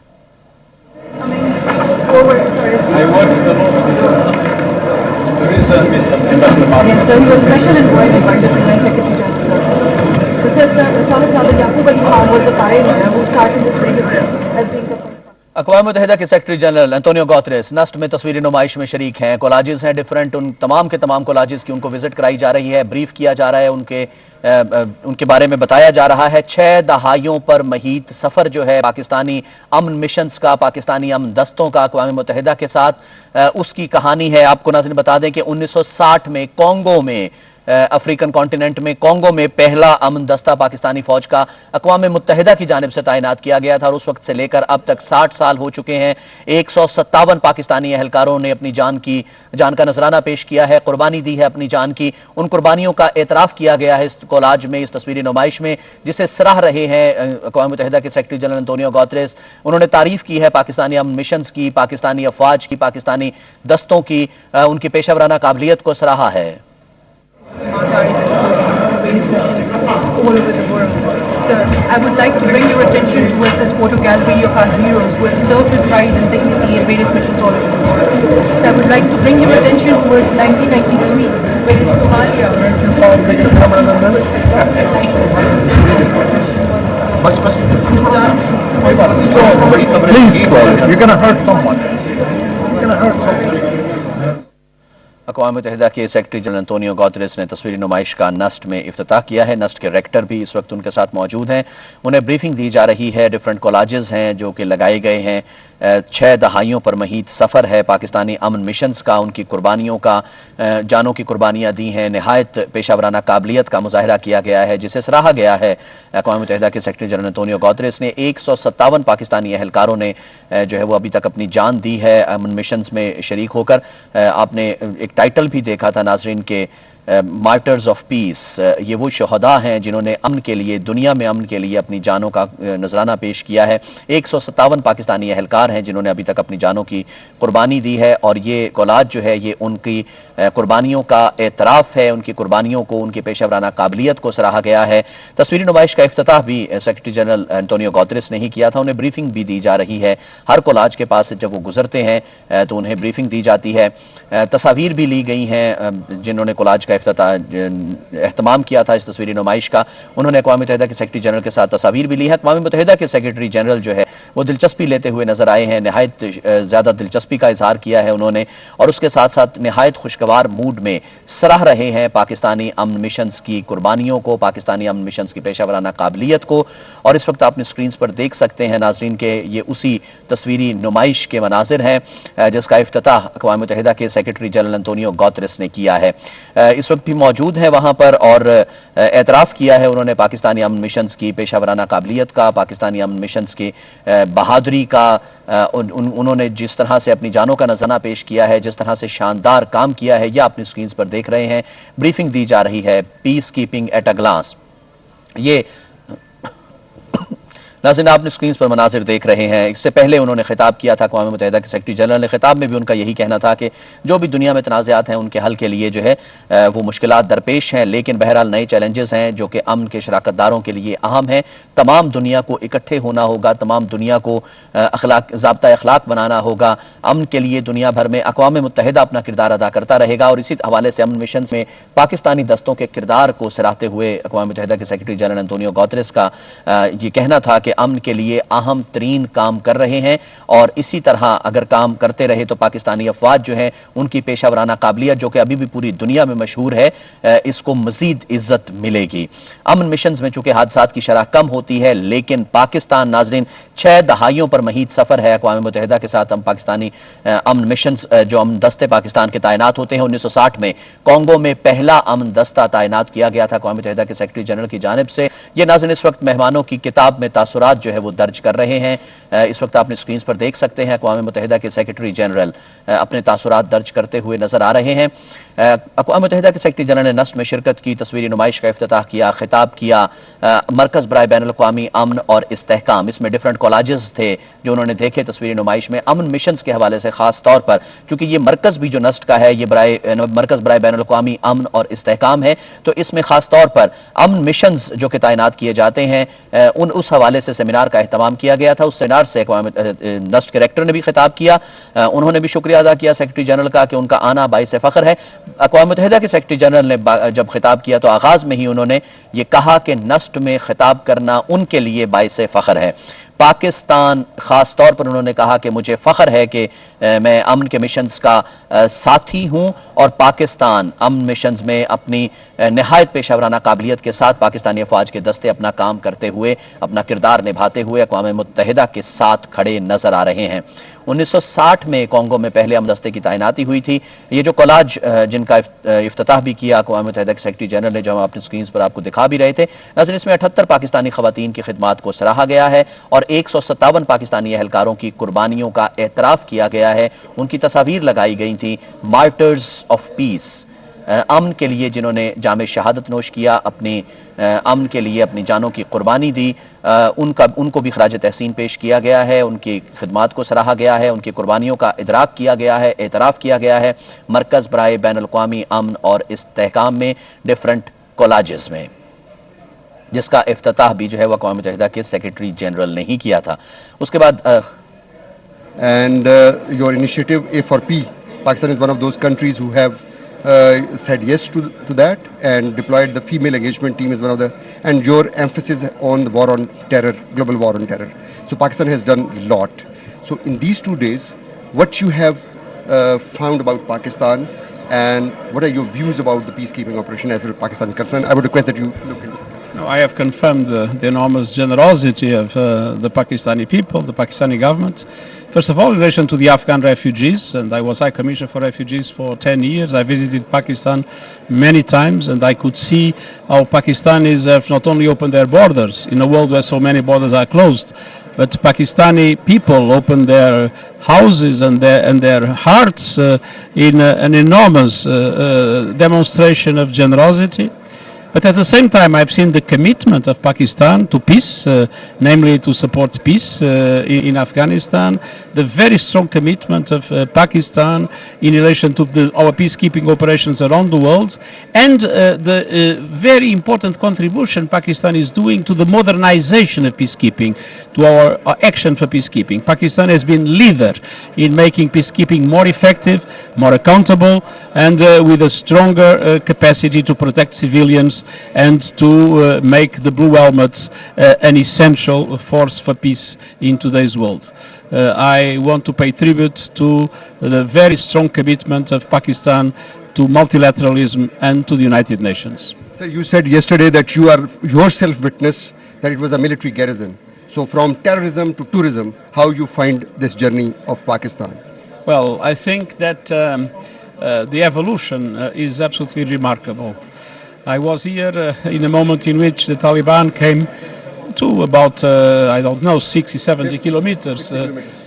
अक़वाम मुत्तहिदा के secretary general Antonio Guterres Nernst में तस्वीरी नुमाइश में शरीक हैं। कोलाजेस हैं डिफरेंट, उन तमाम के तमाम कोलाजेस की उनको विजिट कराई जा रही है, ब्रीफ किया जा रहा है, उनके बारे में बताया जा रहा है। 6 दहाइयों पर महीत सफ़र जो है पाकिस्तानी अमन मिशंस का, पाकिस्तानी अमन दस्तों का अक़वाम मुत्तहिदा के साथ, उसकी कहानी है। आपको नाज़रीन बता दें कि 1960 में कोंगो में, अफ्रीकन कॉन्टिनेंट में कोंगो में पहला अमन दस्ता पाकिस्तानी फ़ौज का अक़वाम मुत्तहिदा की जानिब से तैनात किया गया था और उस वक्त से लेकर अब तक 60 साल हो चुके हैं। 157 पाकिस्तानी एहलकारों ने अपनी जान का नजराना पेश किया है, कुर्बानी दी है अपनी जान की। उन कुर्बानियों का एतराफ़ किया गया है इस कोलाज में, इस तस्वीरी नुमाइश में, जिसे सराह रहे हैं अक़वाम मुत्तहिदा के सेक्रेटरी जनरल एंटोनियो गुतेरेस। उन्होंने तारीफ़ की है पाकिस्तानी अमन मिशंस की, पाकिस्तानी अफवाज की, पाकिस्तानी दस्तों की, उनकी पेशावराना काबिलियत को सराहा है। all over the world. Sir, I would like to bring your attention towards this photo gallery of our heroes who have served with pride and dignity in various missions all over the world. So I would like to bring your attention towards 1993, when in Somalia. Please, you're going to hurt someone. You're going to hurt someone. अक़वाम मुत्तहिदा के secretary general Antonio Guterres ने तस्वीरी नुमाइश का Nernst में इफ्तिताह किया है। Nernst के rector भी इस वक्त उनके साथ मौजूद हैं, उन्हें ब्रीफिंग दी जा रही है। डिफरेंट कोलाजेस हैं जो कि लगाए गए हैं। 6 दहाइयों पर महीत सफ़र है पाकिस्तानी अमन मिशंस का, उनकी कुर्बानियों का, जानों की कुर्बानियाँ दी हैं, नहायत पेशावराना काबिलियत का मुजाहरा किया गया है, जिसे सराहा गया है। अक़वाम मुत्तहिदा के सेक्रेटरी जनरल एंटोनियो गुतेरेस ने 157 पाकिस्तानी एहलकारों ने जो है वो अभी तक अपनी जान दी है अमन मिशंस में शरीक होकर। आपने एक टाइटल भी देखा था नाजरीन के मार्टर्स ऑफ पीस, ये वो शहदा हैं जिन्होंने अमन के लिए, दुनिया में अमन के लिए अपनी जानों का नजराना पेश किया है। 157 पाकिस्तानी अहलकार हैं जिन्होंने अभी तक अपनी जानों की कुर्बानी दी है, और ये कोलाज जो है ये उनकी कुर्बानियों का एतराफ़ है, उनकी कुर्बानियों को, उनकी पेशा वराना काबिलियत को सराहा गया है। तस्वीरी नुमाइश का इफ्तिताह भी सेक्रेटरी जनरल एंटोनियो गुतेरेस ने ही किया था। उन्हें ब्रीफिंग भी दी जा रही है, हर कोलाज के पास से जब वो गुजरते हैं तो उन्हें ब्रीफिंग दी जाती है। तस्वीर भी ली गई हैं जिन्होंने कोलाज का एहतमाम किया था इस तस्वीरी नुमाइश का, उन्होंने अक़वाम मुत्तहिदा के सेक्रेटरी जनरल के साथ तस्वीर भी ली है। अक़वाम मुत्तहिदा के सेक्रेटरी जनरल जो है वो दिलचस्पी लेते हुए नजर आए हैं, नहायत ज़्यादा दिलचस्पी का इजहार किया है उन्होंने, और उसके साथ साथ नहायत खुशगवार मूड में सराह रहे हैं पाकिस्तानी अमन मिशंस की कुर्बानियों को, पाकिस्तानी अमन मिशंस की पेशा वराना काबिलियत को। और इस वक्त आपने स्क्रीन पर देख सकते हैं नाजरीन के ये उसी तस्वीरी नुमाइश के मनाजिर हैं जिसका इफ्तिताह अक़वाम मुत्तहिदा के सेक्रेटरी जनरल एंटोनियो गुतेरेस ने किया है। इस वक्त भी मौजूद है वहाँ पर, और एतराफ़ किया है उन्होंने पाकिस्तानी अमन मिशंस की पेशा वराना काबिलियत का, पाकिस्तानी अमन मिशंस की बहादुरी का। उन्होंने जिस तरह से अपनी जानों का नजराना पेश किया है, जिस तरह से शानदार काम किया है, यह अपनी स्क्रीन पर देख रहे हैं। ब्रीफिंग दी जा रही है, peacekeeping at a glance. ये नाज़रीन आपने स्क्रीन पर मनाजिर देख रहे हैं। इससे पहले उन्होंने खिताब किया था अक़वाम मुत्तहिदा के सेक्रेटरी जनरल ने, खिताब में भी उनका यही कहना था कि जो भी दुनिया में तनाज़ात हैं उनके हल के लिए जो है वो मुश्किलात दरपेश हैं, लेकिन बहरहाल नए चैलेंजेस हैं जो कि अमन के शराकतदारों के लिए अहम हैं। तमाम दुनिया को इकट्ठे होना होगा, तमाम दुनिया को ज़ाब्ता अखलाक बनाना होगा। अमन के लिए दुनिया भर में अक़वाम मुत्तहिदा अपना किरदार अदा करता रहेगा, और इसी हवाले से अमन मिशन में पाकिस्तानी दस्तों के किरदार को सराहते हुए अक़वाम मुत्तहिदा के सेक्रेटरी जनरल एंटोनियो गुतेरेस का ये कहना था कि अमन के लिए अहम तरीन काम कर रहे हैं, और इसी तरह अगर काम करते रहे तो पाकिस्तानी अफवाज जो है उनकी पेशा वराना काबिलियत जो कि अभी भी पूरी दुनिया में मशहूर है, इसको मजीद इज्जत मिलेगी। अमन मिशन में चूंकि हादसात की शरह कम होती है, लेकिन पाकिस्तान नाजरीन 6 दहाइयों पर महीद सफ़र है अक़वाम मुत्तहिदा के साथ। हम पाकिस्तानी अमन मिशन जो अमन दस्ते पाकिस्तान के तैनात होते हैं, 1960 में कॉन्गो में पहला अमन दस्ता तैनात किया गया था अक़वाम मुत्तहिदा के सेक्रेटरी जनरल की जानिब से। ये नाज़रीन इस वक्त मेहमानों की किताब में तासुरात जो है वो दर्ज कर रहे हैं। इस वक्त आपने स्क्रीन पर देख सकते हैं अक़वाम मुत्तहिदा के सेक्रेटरी जनरल अपने तासुरात दर्ज करते हुए नजर आ रहे हैं। अक़वाम मुत्तहिदा के सेक्रेटरी जनरल ने नस्ट में शिरकत की, तस्वीरी नुमाइश का इफ्तिताह किया, खिताब किया। मरकज़ बराए बैनुल-अक़वामी अमन और इस्तेहकाम, इसमें डिफरेंट कॉलेजेस थे जो उन्होंने देखे तस्वीरी नुमाइश में अमन मिशन के हवाले से, खास तौर पर चूंकि ये मरकज़ भी जो नस्ट का है, ये मरकज़ बराए बैनुल-अक़वामी अमन और इस्तेहकाम है, तो इसमें खास तौर पर अमन मिशन जो कि तैनात किए जाते हैं उस हवाले से सेमिनार का एहतमाम किया गया था। उस सेमिनार से नस्ट के डायरेक्टर ने भी खिताब किया, उन्होंने भी शुक्रिया अदा किया सेक्रेटरी जनरल का कि उनका आना बाइस फ़ख्र है। अक़वाम मुत्तहिदा के सेक्रेटरी जनरल ने जब खिताब किया तो आगाज़ में ही उन्होंने ये कहा कि नस्ट में खिताब करना उनके लिए बाइस फ़ख्र है। पाकिस्तान ख़ास तौर पर उन्होंने कहा कि मुझे फ़ख्र है कि मैं अमन के मिशंस का साथी हूँ, और पाकिस्तान अमन मिशंस में अपनी नहायत पेशावराना काबिलियत के साथ पाकिस्तानी अफवाज के दस्ते अपना काम करते हुए, अपना किरदार निभाते हुए अक़वाम मुत्तहिदा के साथ खड़े नज़र आ रहे हैं। 1960 में कॉन्गो में पहले अमन दस्ते की तैनाती हुई थी। ये जो कोलाज जिनका इफ्तिताह भी किया अक़वाम मुत्तहिदा के सेक्रेटरी जनरल ने, जो हम अपनी स्क्रीन पर आपको दिखा भी रहे थे नाज़रीन, इसमें 78 पाकिस्तानी ख़वातीन की खिदमात को सराहा गया है, और 157 पाकिस्तानी एहलकारों की कुर्बानियों का एतराफ़ किया गया है। उनकी तस्वीर लगाई गई थी, मार्टर्स ऑफ पीस, अमन के लिए जिन्होंने जाम शहादत नोश किया, अपनी अमन के लिए अपनी जानों की कुर्बानी दी, उनको भी खराज तहसीन पेश किया गया है, उनकी खिदमात को सराहा गया है, उनकी कुर्बानियों का इदराक किया गया है, एतराफ़ किया गया है मरकज़ बराए बैनुल-अक़वामी अमन और इस्तेहकाम में डिफरेंट कॉलेजेस में, जिसका इफ्तिताह भी जो है वह अक़वाम मुत्तहिदा के सेक्रेटरी जनरल ने ही किया था। उसके बाद your initiative A4P, Pakistan is one of those countries who have said yes to that and deployed the female engagement team is one of the, and your emphasis on the war on terror, global war on terror. So Pakistan has done a lot. So in these 2 days, what you have found about Pakistan, and what are your views about the peacekeeping operation as far as Pakistan is concerned? I would request that you look into it. No, I have confirmed the enormous generosity of the Pakistani people, the Pakistani government. First of all, in relation to the Afghan refugees, and I was High Commissioner for Refugees for 10 years. I visited Pakistan many times, and I could see how Pakistanis have not only opened their borders in a world where so many borders are closed, but Pakistani people opened their houses and their hearts in an enormous demonstration of generosity. But at the same time, I've seen the commitment of Pakistan to peace, namely to support peace in Afghanistan, the very strong commitment of Pakistan in relation to our peacekeeping operations around the world, and the very important contribution Pakistan is doing to the modernization of peacekeeping, to our action for peacekeeping. Pakistan has been leader in making peacekeeping more effective, more accountable, and with a stronger capacity to protect civilians and to make the blue helmets an essential force for peace in today's world. I want to pay tribute to the very strong commitment of Pakistan to multilateralism and to the United Nations. Sir, you said yesterday that you are yourself witness that it was a military garrison. So from terrorism to tourism, how you find this journey of Pakistan? Well, I think that the evolution is absolutely remarkable. I was here in a moment in which the Taliban came to about, I don't know, 60, 70 kilometers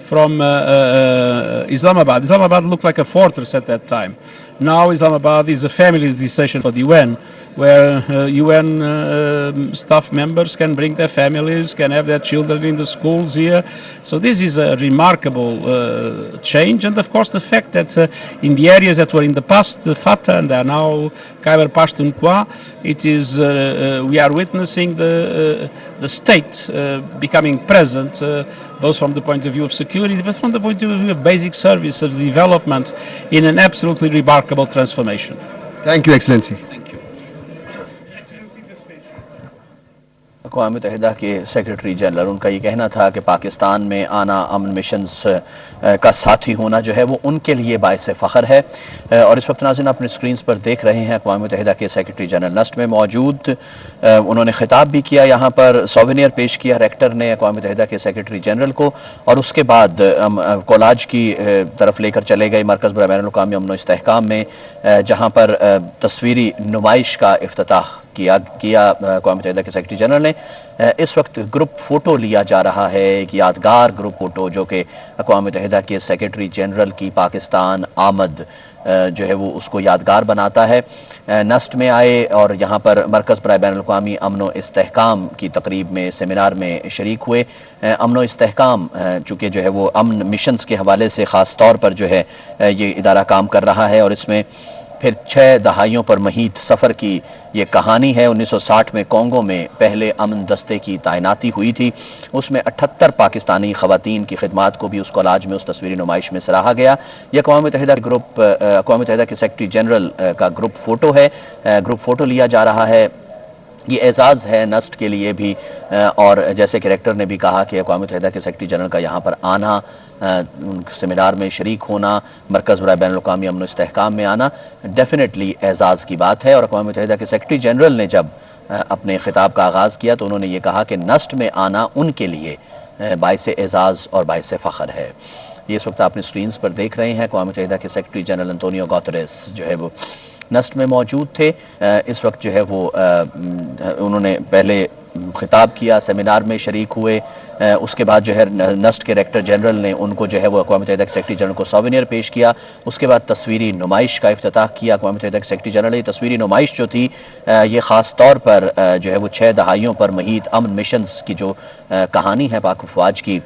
from Islamabad. Islamabad looked like a fortress at that time. Now Islamabad is a family destination for the UN, where UN staff members can bring their families, can have their children in the schools here. So this is a remarkable change. And of course the fact that in the areas that were in the past Fatah and are now Khyber Pakhtunkhwa, it is, we are witnessing the state becoming present, both from the point of view of security, but from the point of view of basic service, of development, in an absolutely remarkable transformation. Thank you, Excellency. अक़वाम मुत्तहिदा के secretary general, उनका ये कहना था कि पाकिस्तान में आना, अमन missions का साथी होना जो है वो उनके लिए बाइस फ़ख्र है। और इस वक्त नाज़रीन अपने स्क्रीन्स पर देख रहे हैं अक़वाम मुत्तहिदा के सेक्रेटरी जनरल नस्ट में मौजूद, उन्होंने ख़िताब भी किया, यहाँ पर सोवेनियर पेश किया रेक्टर ने अक़वाम मुत्तहिदा के सेक्रेटरी जनरल को, और उसके बाद कोलाज की तरफ लेकर चले गए मरकज़ बराए बैनुल-अक़वामी अमन व इस्तेहकाम में, जहाँ पर तस्वीरी नुमाइश का इफ्तिताह किया अक़वाम मुत्तहिदा के सेक्रेटरी जनरल ने। इस वक्त ग्रुप फ़ोटो लिया जा रहा है, एक यादगार ग्रुप फ़ोटो जो कि अक़वाम मुत्तहिदा के सेक्रेटरी जनरल की पाकिस्तान आमद जो है वो उसको यादगार बनाता है। नस्ट में आए और यहाँ पर मरकज़ बराए बैनुल-अक़वामी अमन व इस्तेहकाम की तकरीब में, सेमिनार में शरीक हुए। अमन व इस्तेहकाम चूँकि जो है वो अमन मिशंस के हवाले से ख़ास तौर पर जो है ये इदारा काम कर रहा है, और इसमें फिर 6 दहाइयों पर महीत सफ़र की ये कहानी है। 1960 में कोंगो में पहले अमन दस्ते की तैनाती हुई थी, उसमें 78 पाकिस्तानी ख़वातीन की खिदमात को भी उस कॉलेज में, उस तस्वीरी नुमाइश में सराहा गया। ये अक़वाम मुत्तहिदा के सेक्रेटरी जनरल का ग्रुप फ़ोटो है, ग्रुप फ़ोटो लिया जा रहा है। ये एज़ाज़ है नस्ट के लिए भी, और जैसे कि रेक्टर ने भी कहा कि अक़वाम मुत्तहिदा के सेक्रेटरी जनरल का यहाँ पर आना, सेमिनार में शरीक होना, मरकज़ बराए बैनुल-अक़वामी अमन व इस्तेहकाम में आना डेफिनेटली एज़ाज़ की बात है। और अक़वाम मुत्तहिदा के सेक्रेटरी जनरल ने जब अपने ख़िताब का आगाज़ किया तो उन्होंने ये कहा कि नस्ट में आना उनके लिए बाइस एज़ाज़ और बाइस फ़ख्र है। ये इस वक्त आपने स्क्रीन्स पर देख रहे हैं, अक़वाम मुत्तहिदा के सेक्रेटरी जनरल अंतोनियो गुतेरेस जो है वो नस्ट में मौजूद थे। इस वक्त जो है वो उन्होंने पहले खिताब किया, सेमिनार में शरीक हुए, उसके बाद जो है नस्ट के रेक्टर जनरल ने उनको जो है वो अक़वाम मुत्तहिदा के सेक्रेटरी जनरल को सोवेनियर पेश किया। उसके बाद तस्वीरी नुमाइश का इफ्तिताह किया अक़वाम मुत्तहिदा के सेक्रेटरी जनरल ने। तस्वीरी नुमाइश जो थी ये ख़ास तौर पर जो है वो 6 दहाइयों पर महीत अमन मिशंस की जो कहानी है पाक अफ़वाज की,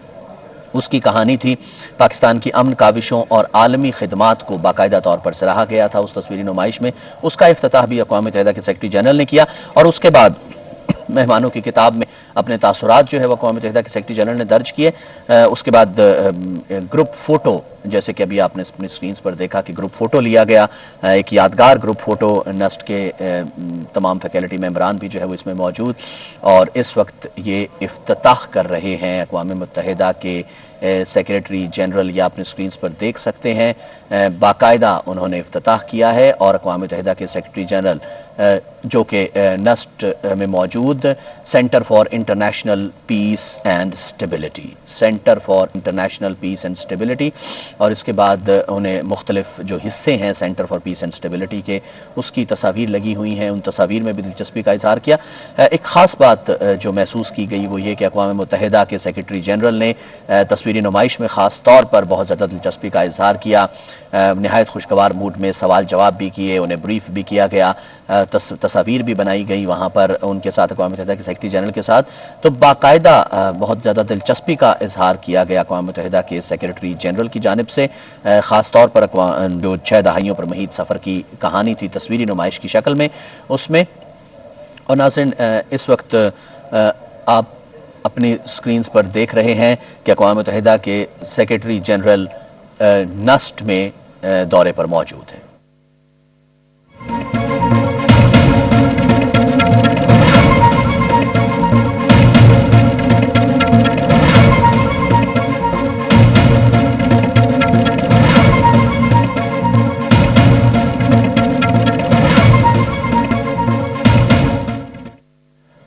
उसकी कहानी थी। पाकिस्तान की अमन काविशों और आलमी खिदमात को बाकायदा तौर पर सराहा गया था उस तस्वीरी नुमाइश में। उसका इफ्तिताह भी अक़वाम मुत्तहिदा के सेक्रेटरी जनरल ने किया, और उसके बाद मेहमानों की किताब में अपने तासुरात जो है वो अक़वाम मुत्तहिदा के सेक्रेटरी जनरल ने दर्ज किए। उसके बाद ग्रुप फ़ोटो, जैसे कि अभी आपने अपनी स्क्रीन्स पर देखा कि ग्रुप फ़ोटो लिया गया, एक यादगार ग्रुप फ़ोटो, नस्ट के तमाम फैकल्टी मेंबरान भी जो है वो इसमें मौजूद, और इस वक्त ये इफ्तिताह कर रहे हैं अक़वाम मुत्तहिदा के सेक्रेटरी जनरल। या अपने स्क्रीन्स पर देख सकते हैं, बाकायदा उन्होंने इफ्तिताह किया है। और अक़वाम मुत्तहिदा के सेक्रेटरी जनरल जो कि नस्ट में मौजूद centre for international peace and stability, centre for international peace and stability, اور اس کے بعد انہیں مختلف جو حصے ہیں centre for peace and stability کے اس کی تصاویر لگی ہوئی ہیں، ان تصاویر میں بھی دلچسپی کا اظہار کیا۔ ایک خاص بات جو محسوس کی گئی وہ یہ کہ اقوام متحدہ کے سیکرٹری جنرل نے تصویری نمائش میں خاص طور پر بہت زیادہ دلچسپی کا اظہار کیا، نہایت خوشگوار موڈ میں سوال جواب بھی کیے، انہیں بریف بھی کیا گیا، تصاویر بھی بنائی گئی وہاں پر ان کے ساتھ، اقوام متحدہ کے سیکرٹری جنرل کے ساتھ، تو باقاعدہ بہت زیادہ دلچسپی کا اظہار کیا گیا اقوام متحدہ کے سیکرٹری جنرل کی جانب سے، خاص طور پر جو 6 دہائیوں پر محیط سفر کی کہانی تھی تصویری نمائش کی شکل میں اس میں۔ اور ناظرین اس وقت آپ اپنی سکرینز پر دیکھ رہے ہیں کہ اقوام متحدہ کے سیکرٹری جنرل نسٹ میں دورے پر موجود ہیں۔